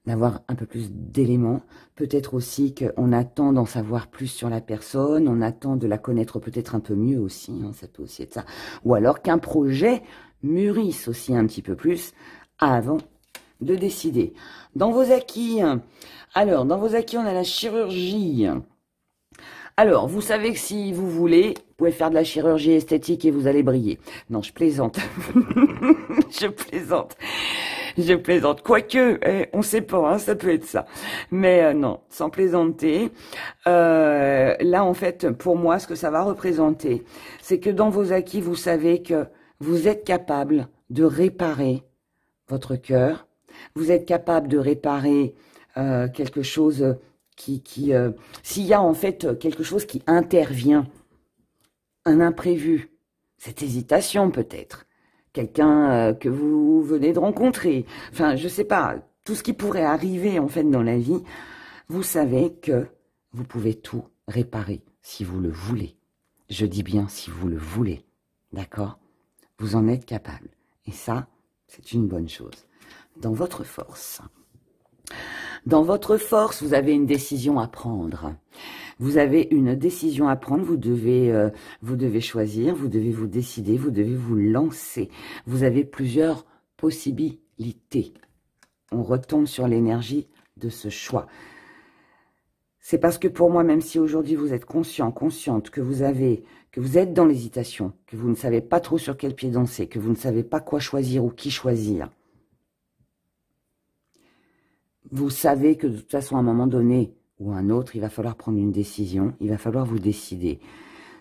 d'avoir un peu plus d'éléments. Peut-être aussi qu'on attend d'en savoir plus sur la personne. On attend de la connaître peut-être un peu mieux aussi. Hein, ça peut aussi être ça. Ou alors qu'un projet mûrisse aussi un petit peu plus avant de décider. Dans vos acquis, alors, dans vos acquis, on a la chirurgie. Alors, vous savez que si vous voulez, vous pouvez faire de la chirurgie esthétique et vous allez briller. Non, je plaisante. Je plaisante. Je plaisante. Quoique, on sait pas, hein, ça peut être ça. Mais non, sans plaisanter. Là, en fait, pour moi, ce que ça va représenter, c'est que dans vos acquis, vous savez que vous êtes capable de réparer votre cœur. Vous êtes capable de réparer quelque chose s'il y a en fait quelque chose qui intervient, un imprévu, cette hésitation peut-être, quelqu'un que vous venez de rencontrer, enfin je sais pas, tout ce qui pourrait arriver en fait dans la vie, vous savez que vous pouvez tout réparer si vous le voulez. Je dis bien si vous le voulez, d'accord? Vous en êtes capable. Et ça, c'est une bonne chose. Dans votre force. Dans votre force, vous avez une décision à prendre. Vous avez une décision à prendre, vous devez choisir, vous devez vous décider, vous devez vous lancer. Vous avez plusieurs possibilités. On retombe sur l'énergie de ce choix. C'est parce que pour moi, même si aujourd'hui vous êtes conscient, consciente que vous êtes dans l'hésitation, que vous ne savez pas trop sur quel pied danser, que vous ne savez pas quoi choisir ou qui choisir, vous savez que de toute façon, à un moment donné ou à un autre, il va falloir prendre une décision, il va falloir vous décider.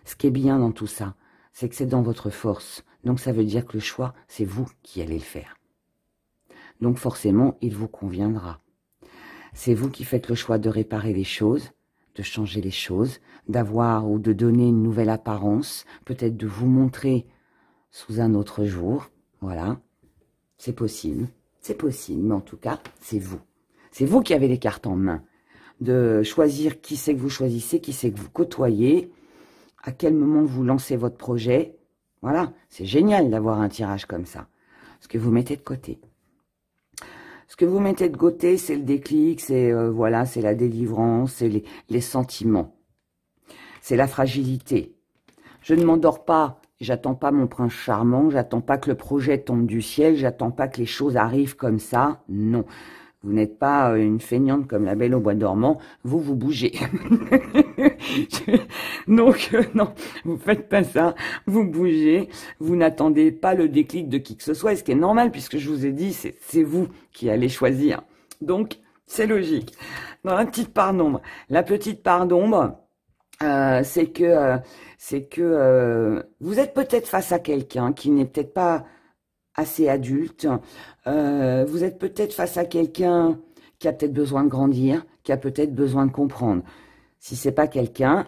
Ce qui est bien dans tout ça, c'est que c'est dans votre force. Donc ça veut dire que le choix, c'est vous qui allez le faire. Donc forcément, il vous conviendra. C'est vous qui faites le choix de réparer les choses, de changer les choses, d'avoir ou de donner une nouvelle apparence, peut-être de vous montrer sous un autre jour. Voilà, c'est possible, mais en tout cas, c'est vous. C'est vous qui avez les cartes en main, de choisir qui c'est que vous choisissez, qui c'est que vous côtoyez, à quel moment vous lancez votre projet. Voilà, c'est génial d'avoir un tirage comme ça. Ce que vous mettez de côté. Ce que vous mettez de côté, c'est le déclic, c'est voilà, c'est la délivrance, c'est les sentiments. C'est la fragilité. Je ne m'endors pas, j'attends pas mon prince charmant, j'attends pas que le projet tombe du ciel, j'attends pas que les choses arrivent comme ça, non. Vous n'êtes pas une feignante comme la Belle au bois dormant, vous bougez. Donc, non, vous faites pas ça, vous bougez, vous n'attendez pas le déclic de qui que ce soit, et ce qui est normal, puisque je vous ai dit, c'est vous qui allez choisir. Donc, c'est logique. Dans la petite part d'ombre, c'est que vous êtes peut-être face à quelqu'un qui n'est peut-être pas assez adulte, vous êtes peut-être face à quelqu'un qui a peut-être besoin de grandir, qui a peut-être besoin de comprendre. Si c'est pas quelqu'un,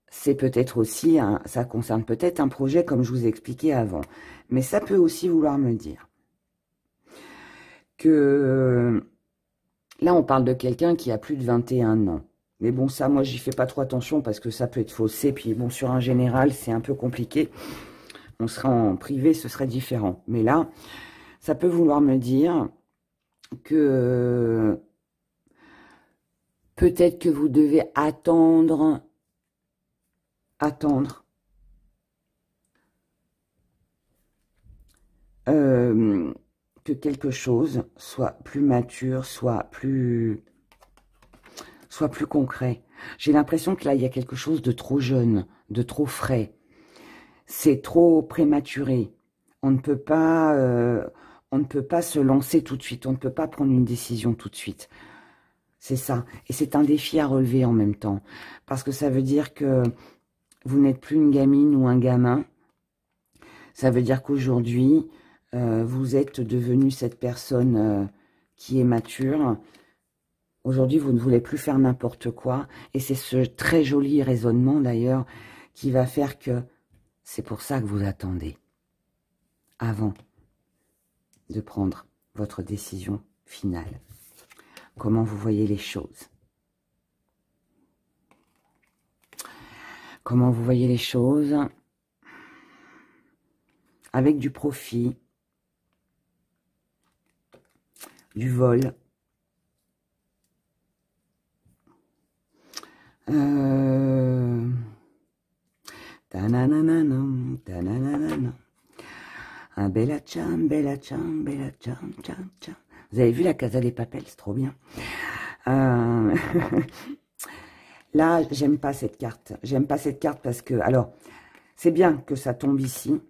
c'est peut-être aussi, ça concerne peut-être un projet comme je vous ai expliqué avant. Mais ça peut aussi vouloir me dire que là on parle de quelqu'un qui a plus de 21 ans. Mais bon, ça, moi, j'y fais pas trop attention parce que ça peut être faussé. Puis bon, sur un général, c'est un peu compliqué. On serait en privé, ce serait différent. Mais là, ça peut vouloir me dire que peut-être que vous devez attendre que quelque chose soit plus mature, soit plus concret. J'ai l'impression que là, il y a quelque chose de trop jeune, de trop frais. C'est trop prématuré. On ne peut pas se lancer tout de suite. On ne peut pas prendre une décision tout de suite. C'est ça. Et c'est un défi à relever en même temps. Parce que ça veut dire que vous n'êtes plus une gamine ou un gamin. Ça veut dire qu'aujourd'hui, vous êtes devenu cette personne qui est mature. Aujourd'hui, vous ne voulez plus faire n'importe quoi. Et c'est ce très joli raisonnement d'ailleurs qui va faire que c'est pour ça que vous attendez avant de prendre votre décision finale. Comment vous voyez les choses? Comment vous voyez les choses? Avec du profit, du vol, un bella ciao, Vous avez vu la Casa des Papel, c'est trop bien. Là, j'aime pas cette carte. J'aime pas cette carte parce que, alors, c'est bien que ça tombe ici,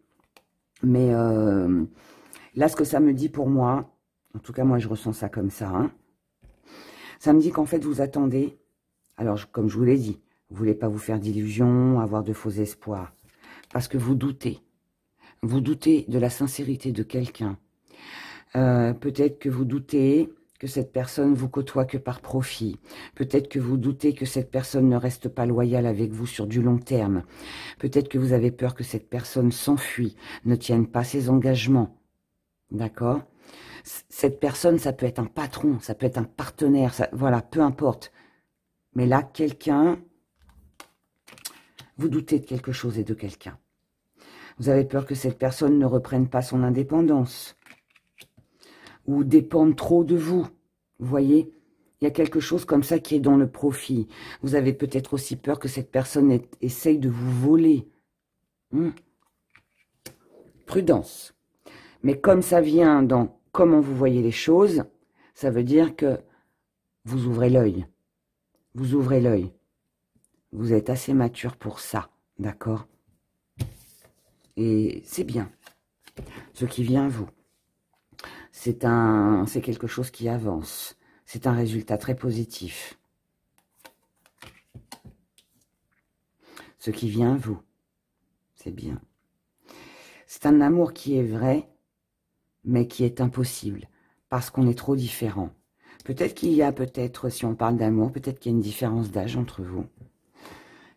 mais là, ce que ça me dit pour moi, en tout cas, moi, je ressens ça comme ça, hein, ça me dit qu'en fait, vous attendez, alors, comme je vous l'ai dit, vous voulez pas vous faire d'illusions, avoir de faux espoirs, parce que vous doutez. Vous doutez de la sincérité de quelqu'un. Peut-être que vous doutez que cette personne vous côtoie que par profit. Peut-être que vous doutez que cette personne ne reste pas loyale avec vous sur du long terme. Peut-être que vous avez peur que cette personne s'enfuit, ne tienne pas ses engagements. D'accord? Cette personne, ça peut être un patron, ça peut être un partenaire, ça, voilà, peu importe. Mais là, quelqu'un, vous doutez de quelque chose et de quelqu'un. Vous avez peur que cette personne ne reprenne pas son indépendance ou dépende trop de vous. Vous voyez, il y a quelque chose comme ça qui est dans le profit. Vous avez peut-être aussi peur que cette personne essaye de vous voler. Prudence. Mais comme ça vient dans comment vous voyez les choses, ça veut dire que vous ouvrez l'œil. Vous ouvrez l'œil. Vous êtes assez mature pour ça, d'accord? Et c'est bien. Ce qui vient à vous. C'est quelque chose qui avance. C'est un résultat très positif. Ce qui vient à vous. C'est bien. C'est un amour qui est vrai, mais qui est impossible. Parce qu'on est trop différents. Peut-être qu'il y a, si on parle d'amour, peut-être qu'il y a une différence d'âge entre vous.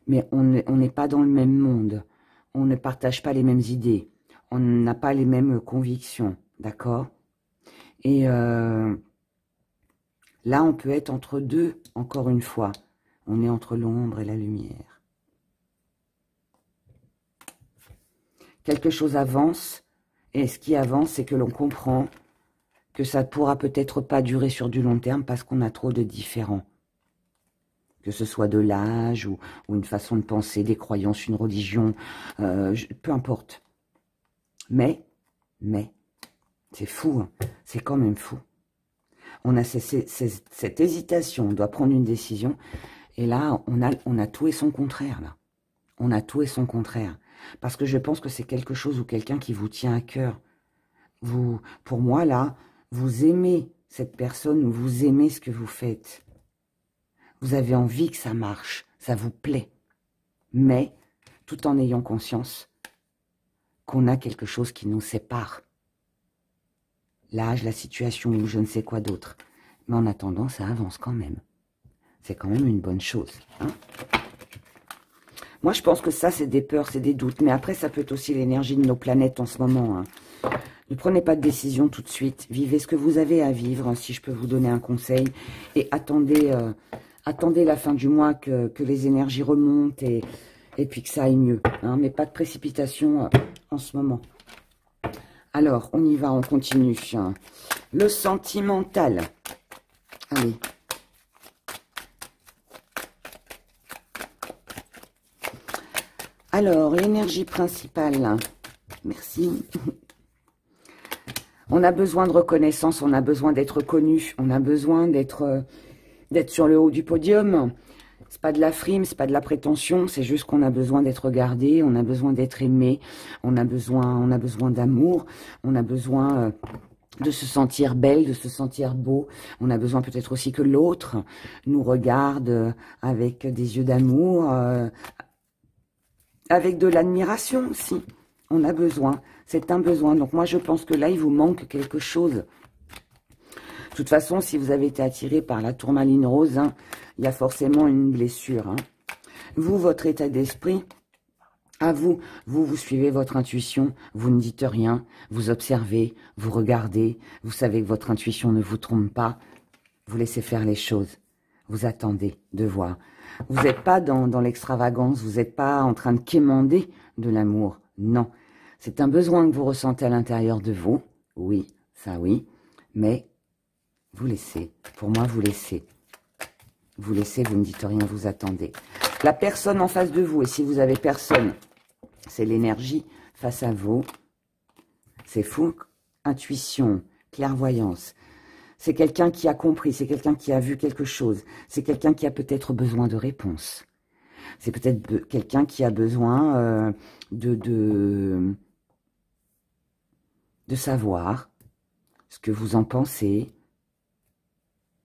Mais on n'est pas dans le même monde. On ne partage pas les mêmes idées. On n'a pas les mêmes convictions. D'accord ? Et là, on peut être entre deux, encore une fois. On est entre l'ombre et la lumière. Quelque chose avance, et ce qui avance, c'est que l'on comprend que ça ne pourra peut-être pas durer sur du long terme parce qu'on a trop de différents. Que ce soit de l'âge ou une façon de penser, des croyances, une religion, peu importe. Mais, c'est fou, hein, c'est quand même fou. On a cette hésitation, on doit prendre une décision, et là, on a tout et son contraire, là. On a tout et son contraire. Parce que je pense que c'est quelque chose ou quelqu'un qui vous tient à cœur. Pour moi, là, vous aimez cette personne ou vous aimez ce que vous faites. Vous avez envie que ça marche, ça vous plaît. Mais, tout en ayant conscience qu'on a quelque chose qui nous sépare. L'âge, la situation ou je ne sais quoi d'autre. Mais en attendant, ça avance quand même. C'est quand même une bonne chose. Hein? Moi, je pense que ça, c'est des peurs, c'est des doutes. Mais après, ça peut être aussi l'énergie de nos planètes en ce moment. Hein. Ne prenez pas de décision tout de suite. Vivez ce que vous avez à vivre, si je peux vous donner un conseil. Et attendez la fin du mois que les énergies remontent et puis que ça aille mieux. Hein. Mais pas de précipitation en ce moment. Alors, on y va, on continue. Le sentimental. Allez. Alors, l'énergie principale. Merci. On a besoin de reconnaissance, on a besoin d'être connu, on a besoin d'être sur le haut du podium. C'est pas de la frime, c'est pas de la prétention, c'est juste qu'on a besoin d'être regardé, on a besoin d'être aimé, on a besoin d'amour, on a besoin de se sentir belle, de se sentir beau. On a besoin peut-être aussi que l'autre nous regarde avec des yeux d'amour, avec de l'admiration aussi. On a besoin, c'est un besoin. Donc moi je pense que là il vous manque quelque chose. De toute façon, si vous avez été attiré par la tourmaline rose, hein, il y a forcément une blessure. Hein. Vous, votre état d'esprit, à vous suivez votre intuition, vous ne dites rien, vous observez, vous regardez, vous savez que votre intuition ne vous trompe pas, vous laissez faire les choses, vous attendez de voir. Vous n'êtes pas dans l'extravagance, vous n'êtes pas en train de quémander de l'amour, non. C'est un besoin que vous ressentez à l'intérieur de vous, oui, ça oui, mais vous laissez, pour moi vous laissez. Vous laissez, vous ne dites rien, vous attendez. La personne en face de vous, et si vous avez personne, c'est l'énergie face à vous. C'est fou, intuition, clairvoyance. C'est quelqu'un qui a compris, c'est quelqu'un qui a vu quelque chose, c'est quelqu'un qui a peut-être besoin de réponses. C'est peut-être quelqu'un qui a besoin de savoir ce que vous en pensez,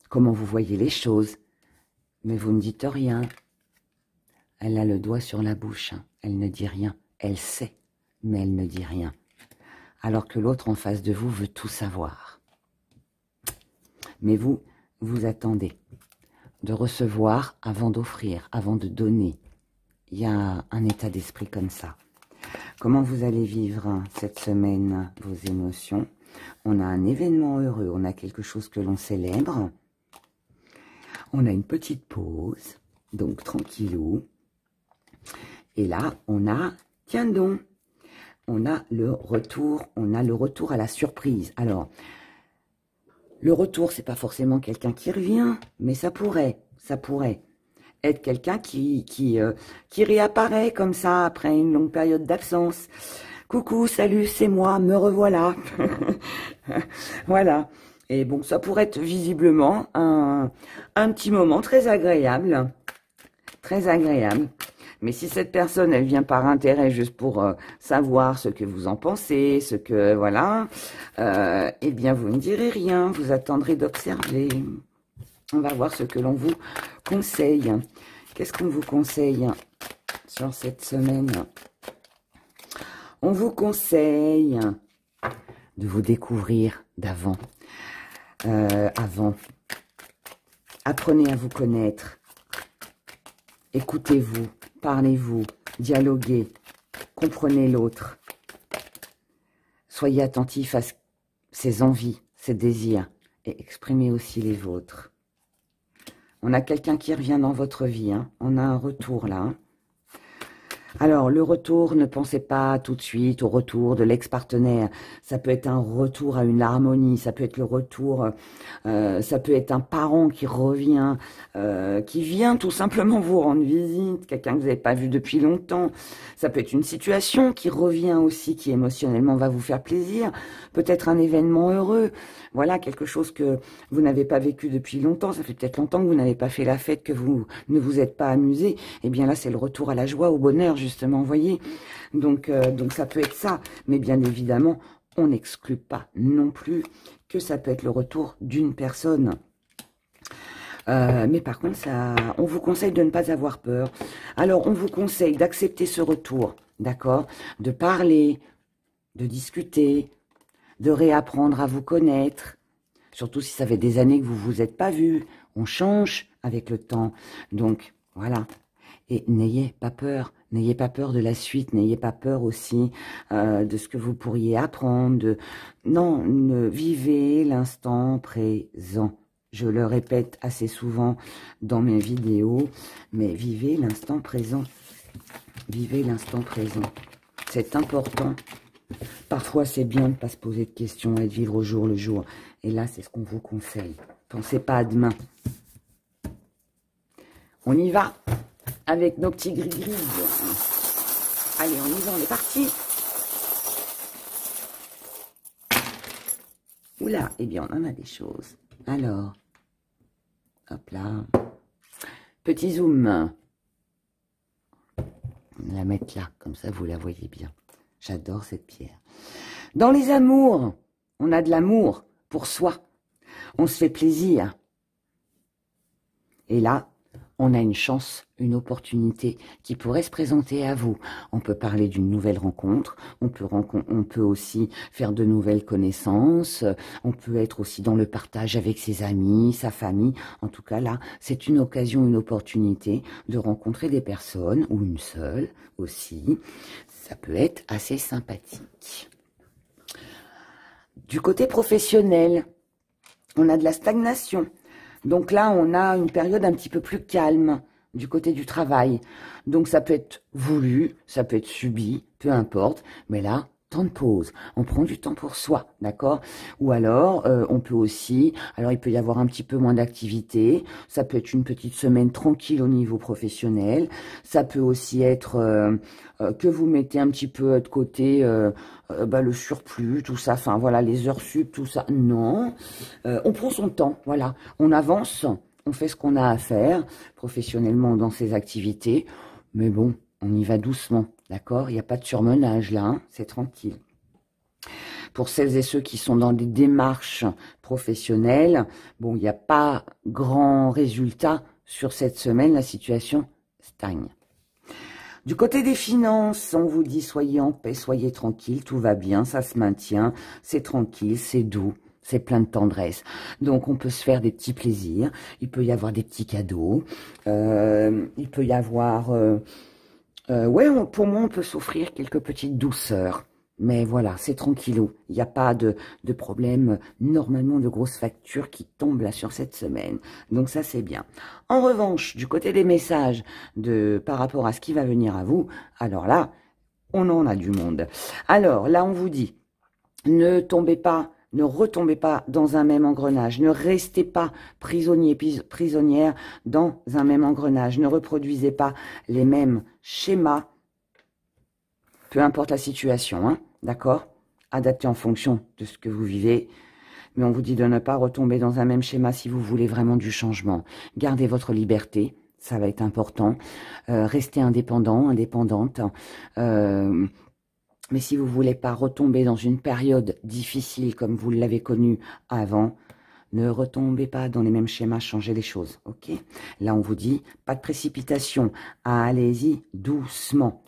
comment vous voyez les choses, mais vous ne dites rien. Elle a le doigt sur la bouche, hein. Elle ne dit rien, elle sait, mais elle ne dit rien. Alors que l'autre en face de vous veut tout savoir. Mais vous, vous attendez de recevoir avant d'offrir, avant de donner. Il y a un état d'esprit comme ça. Comment vous allez vivre cette semaine vos émotions? On a un événement heureux, on a quelque chose que l'on célèbre. On a une petite pause, donc tranquillou. Et là, on a, tiens donc, on a le retour à la surprise. Alors, le retour, c'est pas forcément quelqu'un qui revient, mais ça pourrait être quelqu'un qui réapparaît comme ça après une longue période d'absence. Coucou, salut, c'est moi, me revoilà. Voilà. Et bon, ça pourrait être visiblement un petit moment très agréable. Très agréable. Mais si cette personne, elle vient par intérêt juste pour savoir ce que vous en pensez, ce que, voilà, eh bien, vous ne direz rien, vous attendrez d'observer. On va voir ce que l'on vous conseille. Qu'est-ce qu'on vous conseille sur cette semaine? On vous conseille de vous découvrir d'avant. Apprenez à vous connaître. Écoutez-vous. Parlez-vous, dialoguez, comprenez l'autre. Soyez attentif à ses envies, ses désirs et exprimez aussi les vôtres. On a quelqu'un qui revient dans votre vie, hein. On a un retour là. Hein. Alors, le retour, ne pensez pas tout de suite au retour de l'ex-partenaire. Ça peut être un retour à une harmonie, ça peut être le retour, ça peut être un parent qui revient, qui vient tout simplement vous rendre visite, quelqu'un que vous n'avez pas vu depuis longtemps. Ça peut être une situation qui revient aussi, qui émotionnellement va vous faire plaisir. Peut-être un événement heureux. Voilà, quelque chose que vous n'avez pas vécu depuis longtemps. Ça fait peut-être longtemps que vous n'avez pas fait la fête, que vous ne vous êtes pas amusé. Eh bien là, c'est le retour à la joie, au bonheur, justement, vous voyez. Donc ça peut être ça. Mais bien évidemment, on n'exclut pas non plus que ça peut être le retour d'une personne. Mais par contre, on vous conseille de ne pas avoir peur. Alors, on vous conseille d'accepter ce retour, d'accord? De parler, de discuter, de réapprendre à vous connaître. Surtout si ça fait des années que vous vous êtes pas vus. On change avec le temps. Donc, voilà. Et n'ayez pas peur. N'ayez pas peur de la suite. N'ayez pas peur aussi de ce que vous pourriez apprendre. Non, vivez l'instant présent. Je le répète assez souvent dans mes vidéos, mais vivez l'instant présent. Vivez l'instant présent. C'est important. Parfois, c'est bien de ne pas se poser de questions et de vivre au jour le jour. Et là, c'est ce qu'on vous conseille. Pensez pas à demain. On y va avec nos petits gris-gris. Allez, on y va, on est parti. Oula, eh bien, on en a des choses. Alors, hop là. Petit zoom. On va la mettre là, comme ça vous la voyez bien. J'adore cette pierre. Dans les amours, on a de l'amour pour soi. On se fait plaisir. Et là, on a une chance, une opportunité qui pourrait se présenter à vous. On peut parler d'une nouvelle rencontre, on peut aussi faire de nouvelles connaissances, on peut être aussi dans le partage avec ses amis, sa famille. En tout cas, là, c'est une occasion, une opportunité de rencontrer des personnes, ou une seule aussi. Ça peut être assez sympathique. Du côté professionnel, on a de la stagnation. Donc là, on a une période un petit peu plus calme du côté du travail. Donc ça peut être voulu, ça peut être subi, peu importe. Mais là, temps de pause, on prend du temps pour soi, d'accord? Ou alors, on peut aussi, alors il peut y avoir un petit peu moins d'activité, ça peut être une petite semaine tranquille au niveau professionnel, ça peut aussi être que vous mettez un petit peu de côté le surplus, tout ça, enfin voilà, les heures sup, tout ça, non, on prend son temps, voilà, on avance, on fait ce qu'on a à faire professionnellement dans ses activités, mais bon, on y va doucement, d'accord? Il n'y a pas de surmenage là, hein, c'est tranquille. Pour celles et ceux qui sont dans des démarches professionnelles, bon, il n'y a pas grand résultat sur cette semaine, la situation stagne. Du côté des finances, on vous dit soyez en paix, soyez tranquille, tout va bien, ça se maintient, c'est tranquille, c'est doux. C'est plein de tendresse. Donc, on peut se faire des petits plaisirs. Il peut y avoir des petits cadeaux. Il peut y avoir... pour moi, on peut s'offrir quelques petites douceurs. Mais voilà, c'est tranquillou. Il n'y a pas de problème, normalement, de grosses factures qui tombent là sur cette semaine. Donc, ça, c'est bien. En revanche, du côté des messages par rapport à ce qui va venir à vous, alors là, on en a du monde. Alors, là, on vous dit, ne retombez pas dans un même engrenage. Ne restez pas prisonnière dans un même engrenage. Ne reproduisez pas les mêmes schémas, peu importe la situation, hein, d'accord? Adaptez en fonction de ce que vous vivez. Mais on vous dit de ne pas retomber dans un même schéma si vous voulez vraiment du changement. Gardez votre liberté, ça va être important. Restez indépendant, indépendante. Mais si vous ne voulez pas retomber dans une période difficile comme vous l'avez connue avant, ne retombez pas dans les mêmes schémas, changez les choses, ok? Là, on vous dit, pas de précipitation, allez-y doucement.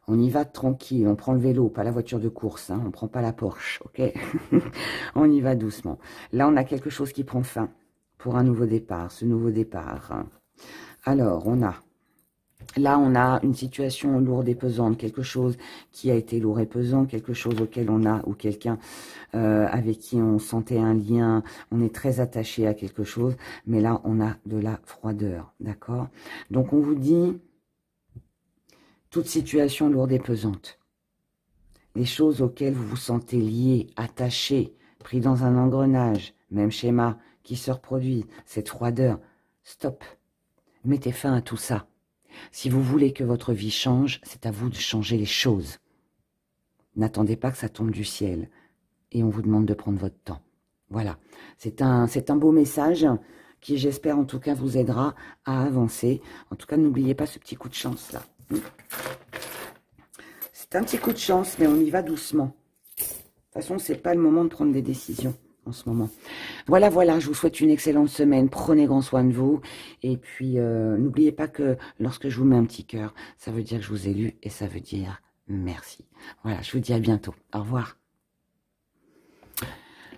On y va tranquille, on prend le vélo, pas la voiture de course, hein, on ne prend pas la Porsche, ok? On y va doucement. Là, on a quelque chose qui prend fin pour un nouveau départ, ce nouveau départ. Alors, là, on a une situation lourde et pesante, quelque chose qui a été lourd et pesant, quelque chose auquel on a, ou quelqu'un avec qui on sentait un lien, on est très attaché à quelque chose, mais là, on a de la froideur, d'accord? Donc, on vous dit, toute situation lourde et pesante, les choses auxquelles vous vous sentez lié, attaché, pris dans un engrenage, même schéma qui se reproduit, cette froideur, stop, mettez fin à tout ça. Si vous voulez que votre vie change, c'est à vous de changer les choses. N'attendez pas que ça tombe du ciel. Et on vous demande de prendre votre temps. Voilà. C'est un beau message qui, j'espère, en tout cas, vous aidera à avancer. En tout cas, n'oubliez pas ce petit coup de chance, là. C'est un petit coup de chance, mais on y va doucement. De toute façon, c'est pas le moment de prendre des décisions en ce moment. Voilà, je vous souhaite une excellente semaine. Prenez grand soin de vous. Et puis, n'oubliez pas que lorsque je vous mets un petit cœur, ça veut dire que je vous ai lu et ça veut dire merci. Voilà, je vous dis à bientôt. Au revoir.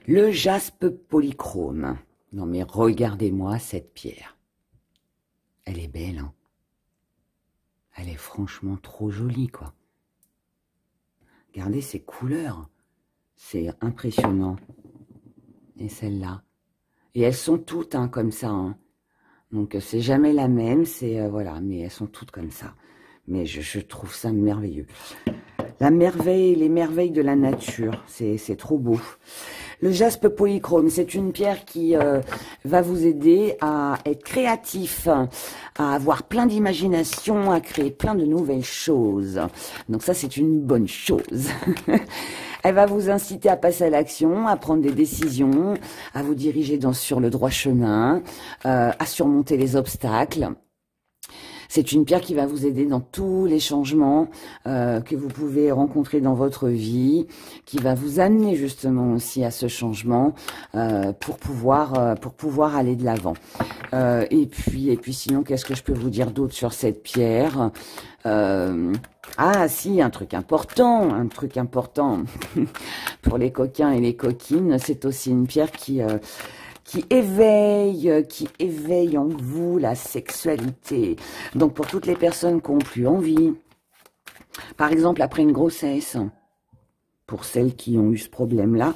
Le jaspe polychrome. Non, mais regardez-moi cette pierre. Elle est belle, hein? Elle est franchement trop jolie, quoi. Regardez ces couleurs. C'est impressionnant. Et celle-là. Et elles sont toutes hein, comme ça. Hein. Donc, c'est jamais la même. C'est voilà, mais elles sont toutes comme ça. Mais je trouve ça merveilleux. La merveille, les merveilles de la nature. C'est trop beau. Le jaspe polychrome, c'est une pierre qui va vous aider à être créatif, à avoir plein d'imagination, à créer plein de nouvelles choses. Donc ça, c'est une bonne chose. Elle va vous inciter à passer à l'action, à prendre des décisions, à vous diriger sur le droit chemin, à surmonter les obstacles. C'est une pierre qui va vous aider dans tous les changements que vous pouvez rencontrer dans votre vie, qui va vous amener justement aussi à ce changement pour pouvoir aller de l'avant. Et puis sinon, qu'est-ce que je peux vous dire d'autre sur cette pierre Ah si, un truc important pour les coquins et les coquines, c'est aussi une pierre qui éveille en vous la sexualité. Donc, pour toutes les personnes qui n'ont plus envie, par exemple, après une grossesse, pour celles qui ont eu ce problème-là.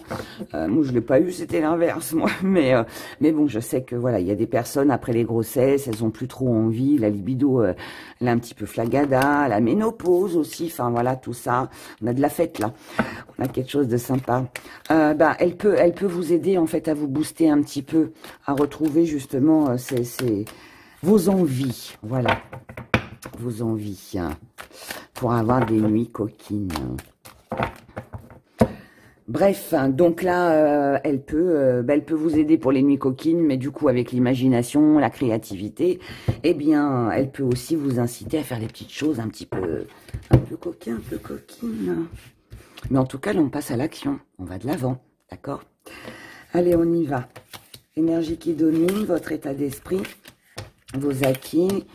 Moi, je l'ai pas eu, c'était l'inverse, moi. Mais bon, je sais que voilà, il y a des personnes après les grossesses, elles ont plus trop envie, la libido, elle est un petit peu flagada, la ménopause aussi. Enfin voilà, tout ça. On a de la fête là. On a quelque chose de sympa. Elle peut vous aider en fait à vous booster un petit peu, à retrouver justement vos envies. Voilà, vos envies pour avoir des nuits coquines. Bref, donc là, elle peut vous aider pour les nuits coquines, mais du coup, avec l'imagination, la créativité, eh bien, elle peut aussi vous inciter à faire des petites choses un peu coquines, un peu coquines. Mais en tout cas, là, on passe à l'action. On va de l'avant, d'accord? Allez, on y va. Énergie qui domine, votre état d'esprit, vos acquis,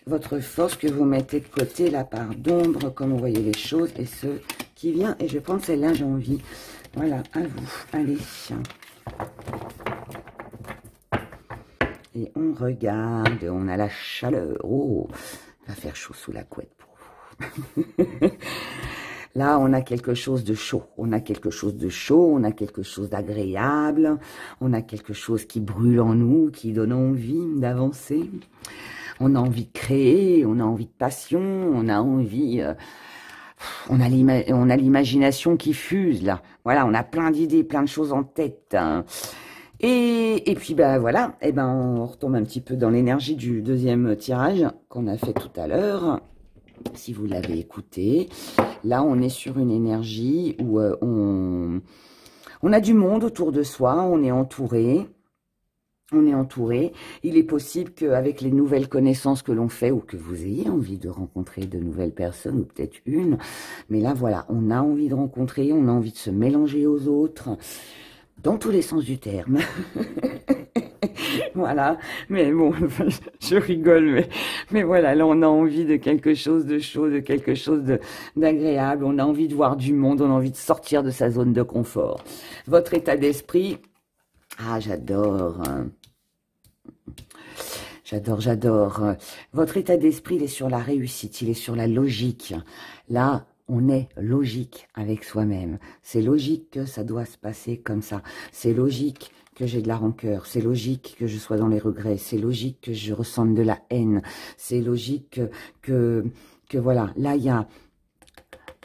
votre force que vous mettez de côté, la part d'ombre, comme vous voyez les choses, et ce qui vient. Et je vais prendre celle-là, j'ai envie. Voilà, à vous. Allez. Et on regarde, on a la chaleur. Oh, il va faire chaud sous la couette pour vous. Là, on a quelque chose de chaud. On a quelque chose de chaud, on a quelque chose d'agréable. On a quelque chose qui brûle en nous, qui donne envie d'avancer. On a envie de créer, on a envie de passion, on a envie... on a l'imagination qui fuse, là. Voilà, on a plein d'idées, plein de choses en tête. Hein. Et puis, voilà, on retombe un petit peu dans l'énergie du deuxième tirage qu'on a fait tout à l'heure. Si vous l'avez écouté. Là, on est sur une énergie où on a du monde autour de soi, on est entouré. On est entouré. Il est possible qu'avec les nouvelles connaissances que l'on fait ou que vous ayez envie de rencontrer de nouvelles personnes ou peut-être une. Mais là, voilà, on a envie de rencontrer, on a envie de se mélanger aux autres dans tous les sens du terme. Voilà. Mais bon, je rigole. Mais voilà, là, on a envie de quelque chose de chaud, de quelque chose d'agréable. On a envie de voir du monde, on a envie de sortir de sa zone de confort. Votre état d'esprit... Ah, j'adore. J'adore. Votre état d'esprit, il est sur la réussite, il est sur la logique. Là, on est logique avec soi-même. C'est logique que ça doit se passer comme ça. C'est logique que j'ai de la rancœur. C'est logique que je sois dans les regrets. C'est logique que je ressente de la haine. C'est logique que voilà. Là, il y a...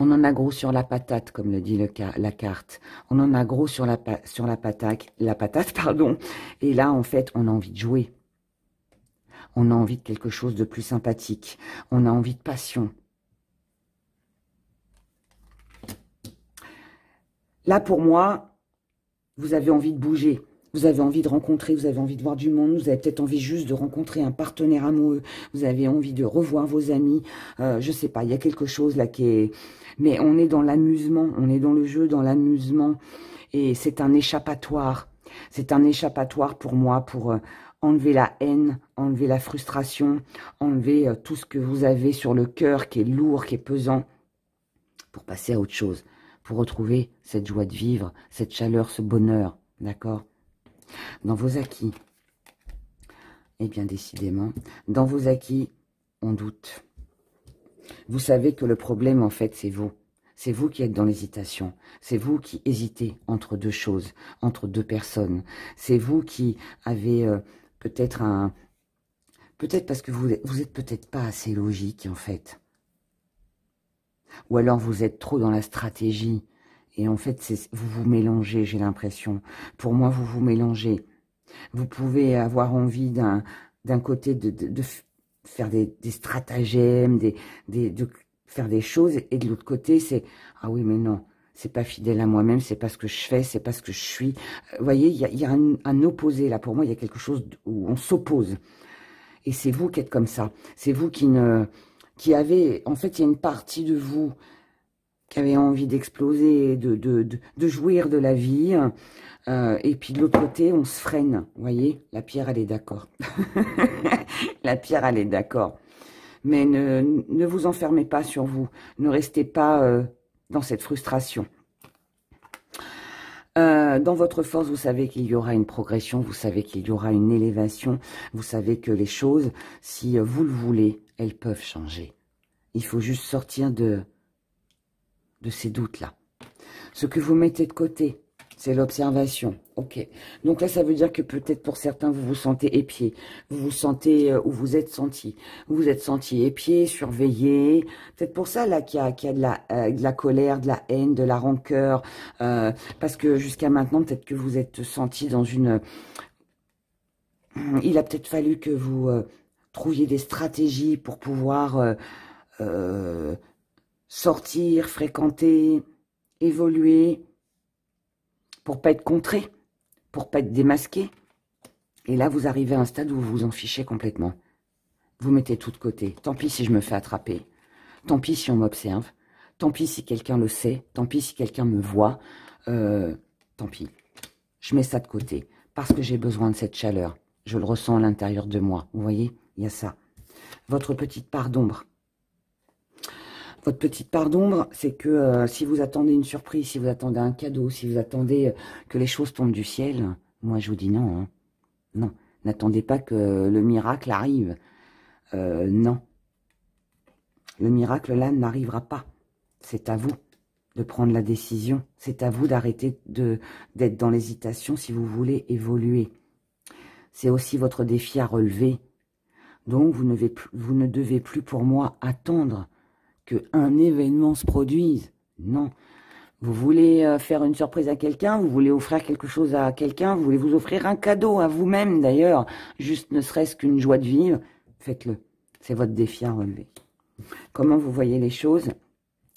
On en a gros sur la patate, comme le dit la carte. On en a gros sur la patate, pardon. Et là, en fait, on a envie de jouer. On a envie de quelque chose de plus sympathique. On a envie de passion. Là, pour moi, vous avez envie de bouger. Vous avez envie de rencontrer, vous avez envie de voir du monde, vous avez peut-être envie juste de rencontrer un partenaire amoureux, vous avez envie de revoir vos amis, je sais pas, il y a quelque chose là qui est... Mais on est dans l'amusement, on est dans le jeu, dans l'amusement, et c'est un échappatoire. C'est un échappatoire pour moi, pour enlever la haine, enlever la frustration, enlever tout ce que vous avez sur le cœur qui est lourd, qui est pesant, pour passer à autre chose, pour retrouver cette joie de vivre, cette chaleur, ce bonheur, d'accord ? Dans vos acquis, eh bien décidément, dans vos acquis, on doute. Vous savez que le problème, en fait, c'est vous. C'est vous qui êtes dans l'hésitation. C'est vous qui hésitez entre deux choses, entre deux personnes. C'est vous qui avez peut-être un... Peut-être parce que vous êtes peut-être pas assez logique, en fait. Ou alors vous êtes trop dans la stratégie. Et en fait, vous vous mélangez, j'ai l'impression. Pour moi, vous vous mélangez. Vous pouvez avoir envie d'un côté de faire des stratagèmes, de faire des choses. Et de l'autre côté, c'est « Ah oui, mais non, c'est pas fidèle à moi-même, c'est pas ce que je fais, c'est pas ce que je suis. » Vous voyez, il y a un opposé là. Pour moi, il y a quelque chose où on s'oppose. Et c'est vous qui êtes comme ça. C'est vous qui avez... En fait, il y a une partie de vous qui avait envie d'exploser, de jouir de la vie. Et puis de l'autre côté, on se freine. Vous voyez, la pierre, elle est d'accord. La pierre, elle est d'accord. Mais ne vous enfermez pas sur vous. Ne restez pas dans cette frustration. Dans votre force, vous savez qu'il y aura une progression, vous savez qu'il y aura une élévation, vous savez que les choses, si vous le voulez, elles peuvent changer. Il faut juste sortir de ces doutes-là. Ce que vous mettez de côté, c'est l'observation. Ok. Donc là, ça veut dire que peut-être pour certains, vous vous sentez épié. Vous vous sentez, ou vous êtes senti. Vous vous êtes senti épié, surveillé. Peut-être pour ça, là, qu'il y a de la colère, de la haine, de la rancœur. Parce que jusqu'à maintenant, peut-être que vous êtes senti dans une... Il a peut-être fallu que vous trouviez des stratégies pour pouvoir sortir, fréquenter, évoluer, pour pas être contré, pour pas être démasqué. Et là, vous arrivez à un stade où vous vous en fichez complètement. Vous mettez tout de côté. Tant pis si je me fais attraper. Tant pis si on m'observe. Tant pis si quelqu'un le sait. Tant pis si quelqu'un me voit. Tant pis. Je mets ça de côté. Parce que j'ai besoin de cette chaleur. Je le ressens à l'intérieur de moi. Vous voyez, il y a ça. Votre petite part d'ombre. Votre petite part d'ombre, c'est que si vous attendez une surprise, si vous attendez un cadeau, si vous attendez que les choses tombent du ciel, moi je vous dis non. Hein. Non, n'attendez pas que le miracle arrive. Non. Le miracle là n'arrivera pas. C'est à vous de prendre la décision. C'est à vous d'arrêter d'être dans l'hésitation si vous voulez évoluer. C'est aussi votre défi à relever. Donc vous ne devez plus pour moi attendre qu'un événement se produise. Non. Vous voulez faire une surprise à quelqu'un, vous voulez offrir quelque chose à quelqu'un, vous voulez vous offrir un cadeau à vous-même d'ailleurs, juste ne serait-ce qu'une joie de vivre, faites-le. C'est votre défi à relever. Comment vous voyez les choses?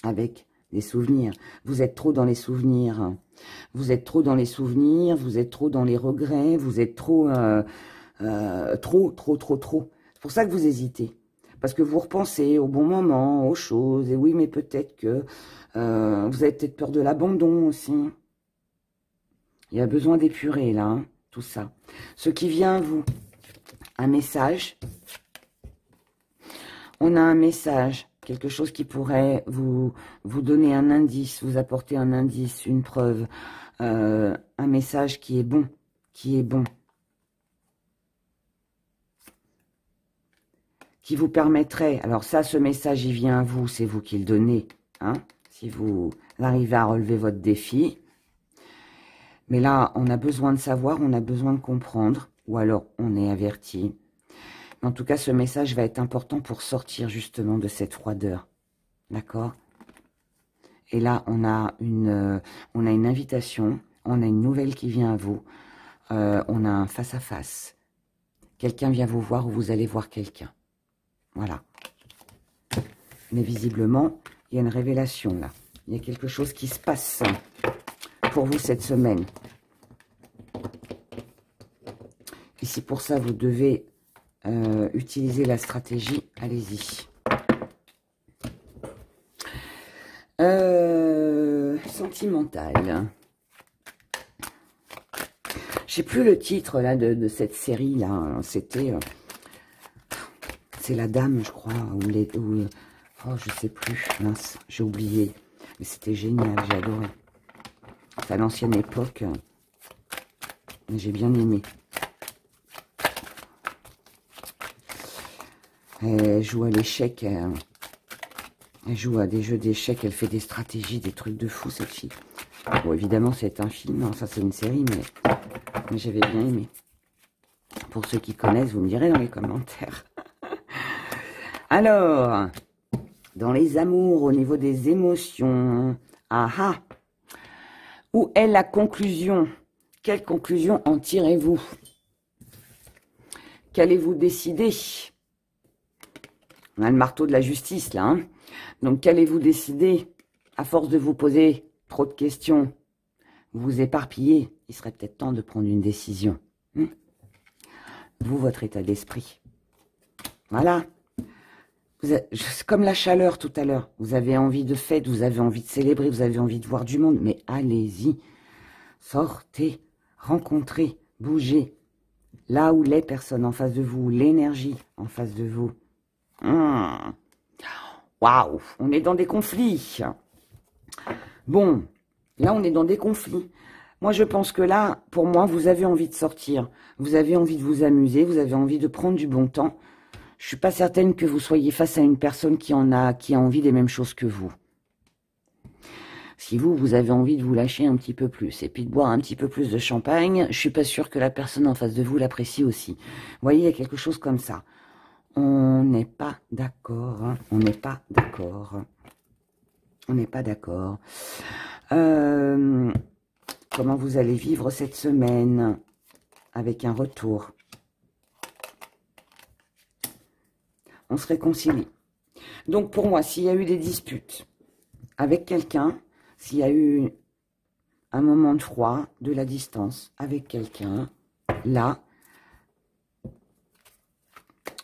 Avec des souvenirs. Vous êtes trop dans les souvenirs. Vous êtes trop dans les souvenirs, vous êtes trop dans les regrets, vous êtes trop... trop. C'est pour ça que vous hésitez. Parce que vous repensez au bon moment, aux choses. Et oui, mais peut-être que vous avez peut-être peur de l'abandon aussi. Il y a besoin d'épurer, là, hein, tout ça. Ce qui vient à vous, un message. On a un message, quelque chose qui pourrait vous donner un indice, vous apporter un indice, une preuve. Un message qui est bon, qui vous permettrait, alors ça, ce message, il vient à vous, c'est vous qui le donnez, hein, si vous arrivez à relever votre défi. Mais là, on a besoin de savoir, on a besoin de comprendre, ou alors on est averti. Mais en tout cas, ce message va être important pour sortir justement de cette froideur, d'accord? Et là, on a une invitation, on a une nouvelle qui vient à vous, on a un face-à-face. Quelqu'un vient vous voir ou vous allez voir quelqu'un. Voilà. Mais visiblement, il y a une révélation là. Il y a quelque chose qui se passe pour vous cette semaine. Et si pour ça, vous devez utiliser la stratégie, allez-y. Sentimental. Je sais plus le titre là de cette série là. C'était... c'est la dame, je crois, oh, je sais plus, mince, j'ai oublié. Mais c'était génial, j'ai adoré. C'est à l'ancienne époque. J'ai bien aimé. Elle joue à l'échec. Elle joue à des jeux d'échecs. Elle fait des stratégies, des trucs de fou, cette fille. Bon, évidemment, c'est un film. Non, ça, c'est une série, mais j'avais bien aimé. Pour ceux qui connaissent, vous me direz dans les commentaires. Alors, dans les amours, au niveau des émotions, où est la conclusion? Quelle conclusion en tirez-vous? Qu'allez-vous décider? On a le marteau de la justice, là. Hein, donc, qu'allez-vous décider? À force de vous poser trop de questions, vous vous éparpillez. Il serait peut-être temps de prendre une décision. Vous, votre état d'esprit. Voilà. Comme la chaleur tout à l'heure, vous avez envie de fête, vous avez envie de célébrer, vous avez envie de voir du monde, mais allez-y, sortez, rencontrez, bougez, là où les personnes en face de vous, l'énergie en face de vous. Waouh, on est dans des conflits. Bon, là on est dans des conflits. Moi je pense que là, pour moi, vous avez envie de sortir, vous avez envie de vous amuser, vous avez envie de prendre du bon temps. Je suis pas certaine que vous soyez face à une personne qui a envie des mêmes choses que vous. Si vous avez envie de vous lâcher un petit peu plus et puis de boire un petit peu plus de champagne, je suis pas sûre que la personne en face de vous l'apprécie aussi. Vous voyez, il y a quelque chose comme ça. On n'est pas d'accord, hein. On n'est pas d'accord. On n'est pas d'accord. Comment vous allez vivre cette semaine avec un retour? On se réconcilie. Donc pour moi, s'il y a eu des disputes avec quelqu'un, s'il y a eu un moment de froid, de la distance avec quelqu'un, là,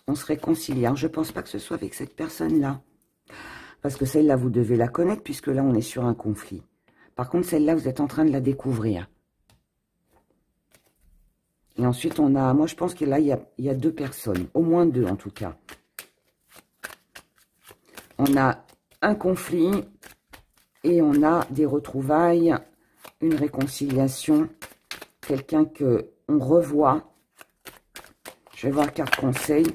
on se réconcilie. Alors, je ne pense pas que ce soit avec cette personne-là. Parce que celle-là, vous devez la connaître, puisque là, on est sur un conflit. Par contre, celle-là, vous êtes en train de la découvrir. Et ensuite, on a... Moi, je pense que là, il y a deux personnes. Au moins deux, en tout cas. On a un conflit et on a des retrouvailles, une réconciliation, quelqu'un que on revoit. Je vais voir carte conseil.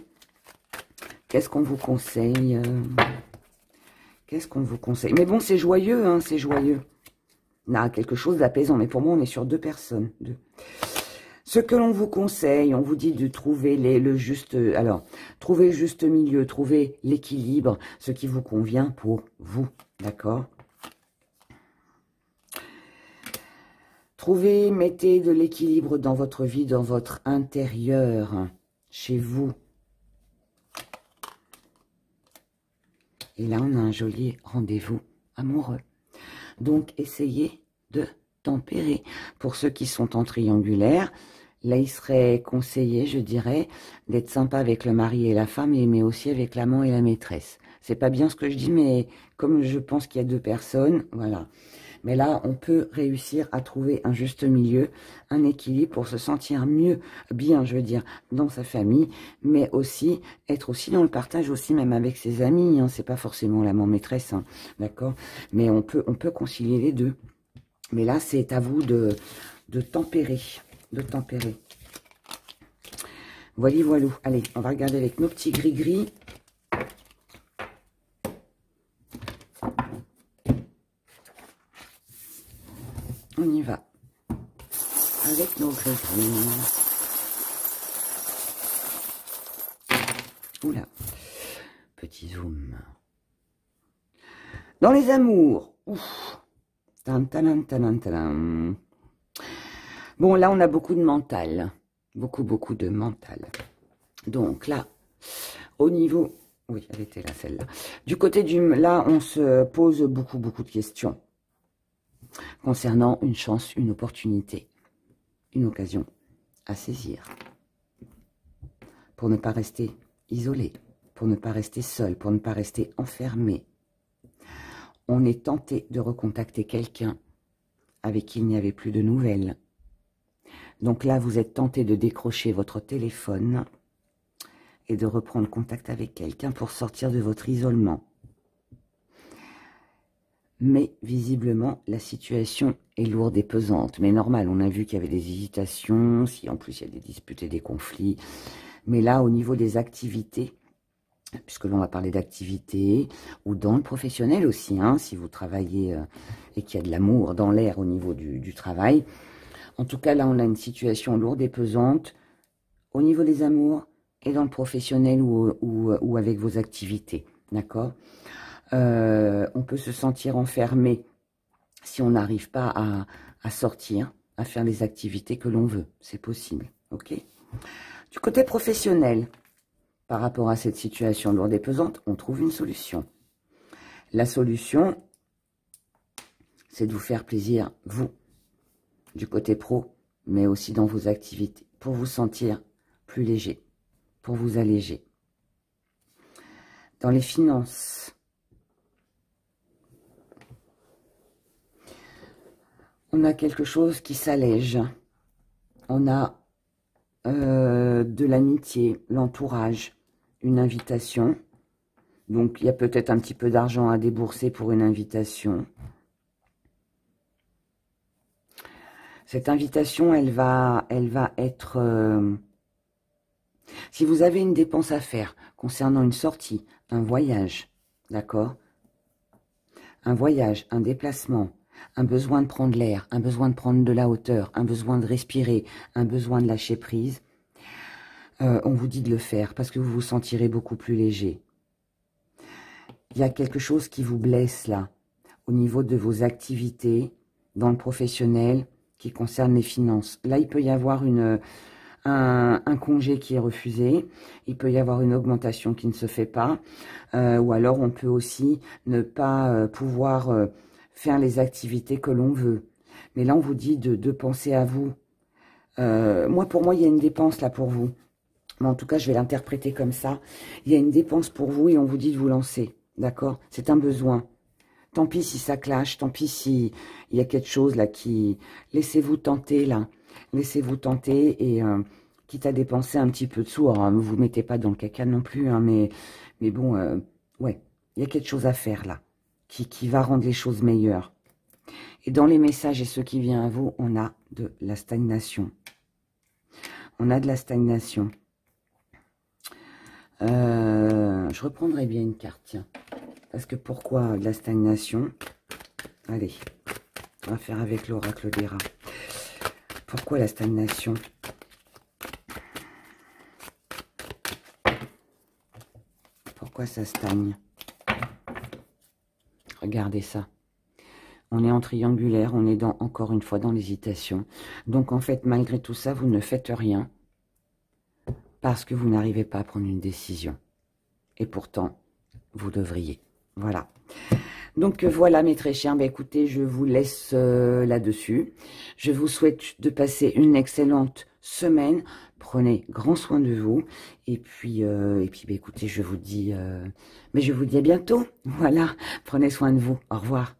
Qu'est-ce qu'on vous conseille? Qu'est-ce qu'on vous conseille? Mais bon, c'est joyeux, hein, c'est joyeux. On a quelque chose d'apaisant, mais pour moi, on est sur deux personnes. Deux. Ce que l'on vous conseille, on vous dit de trouver le juste... Alors, trouver le juste milieu, trouver l'équilibre, ce qui vous convient pour vous, d'accord? Trouvez, mettez de l'équilibre dans votre vie, dans votre intérieur, chez vous. Et là, on a un joli rendez-vous amoureux. Donc, essayez de tempérer. Pour ceux qui sont en triangulaire, là, il serait conseillé, je dirais, d'être sympa avec le mari et la femme, mais aussi avec l'amant et la maîtresse. C'est pas bien ce que je dis, mais comme je pense qu'il y a deux personnes, voilà. Mais là, on peut réussir à trouver un juste milieu, un équilibre pour se sentir mieux, bien, je veux dire, dans sa famille, mais aussi être aussi dans le partage aussi, même avec ses amis. Hein, c'est pas forcément l'amant maîtresse, hein, d'accord. Mais on peut concilier les deux. Mais là, c'est à vous de tempérer, Voilà, voilà. Allez, on va regarder avec nos petits gris-gris. On y va. Avec nos gris-gris. Oula. Petit zoom. Dans les amours. Ouf. Tan, tan, tan, tan. Bon, là, on a beaucoup de mental. Beaucoup de mental. Donc, là, au niveau... Oui, elle était là, celle-là. Du côté du... Là, on se pose beaucoup de questions concernant une chance, une opportunité, une occasion à saisir. Pour ne pas rester isolé, pour ne pas rester seul, pour ne pas rester enfermé. On est tenté de recontacter quelqu'un avec qui il n'y avait plus de nouvelles. Donc là, vous êtes tenté de décrocher votre téléphone et de reprendre contact avec quelqu'un pour sortir de votre isolement. Mais visiblement, la situation est lourde et pesante. Mais normal, on a vu qu'il y avait des hésitations, si en plus il y a des disputes et des conflits. Mais là, au niveau des activités, puisque l'on va parler d'activités, ou dans le professionnel aussi, hein, si vous travaillez et qu'il y a de l'amour dans l'air au niveau du travail. En tout cas, là, on a une situation lourde et pesante au niveau des amours et dans le professionnel ou avec vos activités, d'accord? On peut se sentir enfermé si on n'arrive pas à sortir, à faire les activités que l'on veut. C'est possible, ok? Du côté professionnel, par rapport à cette situation lourde et pesante, on trouve une solution. La solution, c'est de vous faire plaisir, vous, du côté pro, mais aussi dans vos activités, pour vous sentir plus léger, pour vous alléger. Dans les finances, on a quelque chose qui s'allège. On a de l'amitié, l'entourage, une invitation. Donc, il y a peut-être un petit peu d'argent à débourser pour une invitation. Cette invitation, elle va être... si vous avez une dépense à faire concernant une sortie, un voyage, d'accord? Un voyage, un déplacement, un besoin de prendre l'air, un besoin de prendre de la hauteur, un besoin de respirer, un besoin de lâcher prise, on vous dit de le faire parce que vous vous sentirez beaucoup plus léger. Il y a quelque chose qui vous blesse là, au niveau de vos activités, dans le professionnel, qui concerne les finances. Là, il peut y avoir un congé qui est refusé, il peut y avoir une augmentation qui ne se fait pas, ou alors on peut aussi ne pas pouvoir faire les activités que l'on veut. Mais là, on vous dit de penser à vous. Pour moi, il y a une dépense là pour vous. Mais en tout cas, je vais l'interpréter comme ça. Il y a une dépense pour vous et on vous dit de vous lancer. D'accord? C'est un besoin. Tant pis si ça clash, tant pis si il y a quelque chose là qui... Laissez-vous tenter là. Laissez-vous tenter et quitte à dépenser un petit peu de sous. Alors, ne vous mettez pas dans le caca non plus, hein, mais bon, ouais, il y a quelque chose à faire là qui va rendre les choses meilleures. Et dans les messages et ce qui vient à vous, on a de la stagnation. On a de la stagnation. Je reprendrai bien une carte, tiens. Parce que pourquoi de la stagnation? Allez, on va faire avec l'oracle des rats. Pourquoi la stagnation? Pourquoi ça stagne? Regardez ça. On est en triangulaire, on est encore une fois dans l'hésitation. Donc en fait, malgré tout ça, vous ne faites rien. Parce que vous n'arrivez pas à prendre une décision. Et pourtant, vous devriez. Voilà. Donc voilà mes très chers, écoutez, je vous laisse là-dessus. Je vous souhaite de passer une excellente semaine. Prenez grand soin de vous. Et puis écoutez, je vous dis à bientôt. Voilà, prenez soin de vous. Au revoir.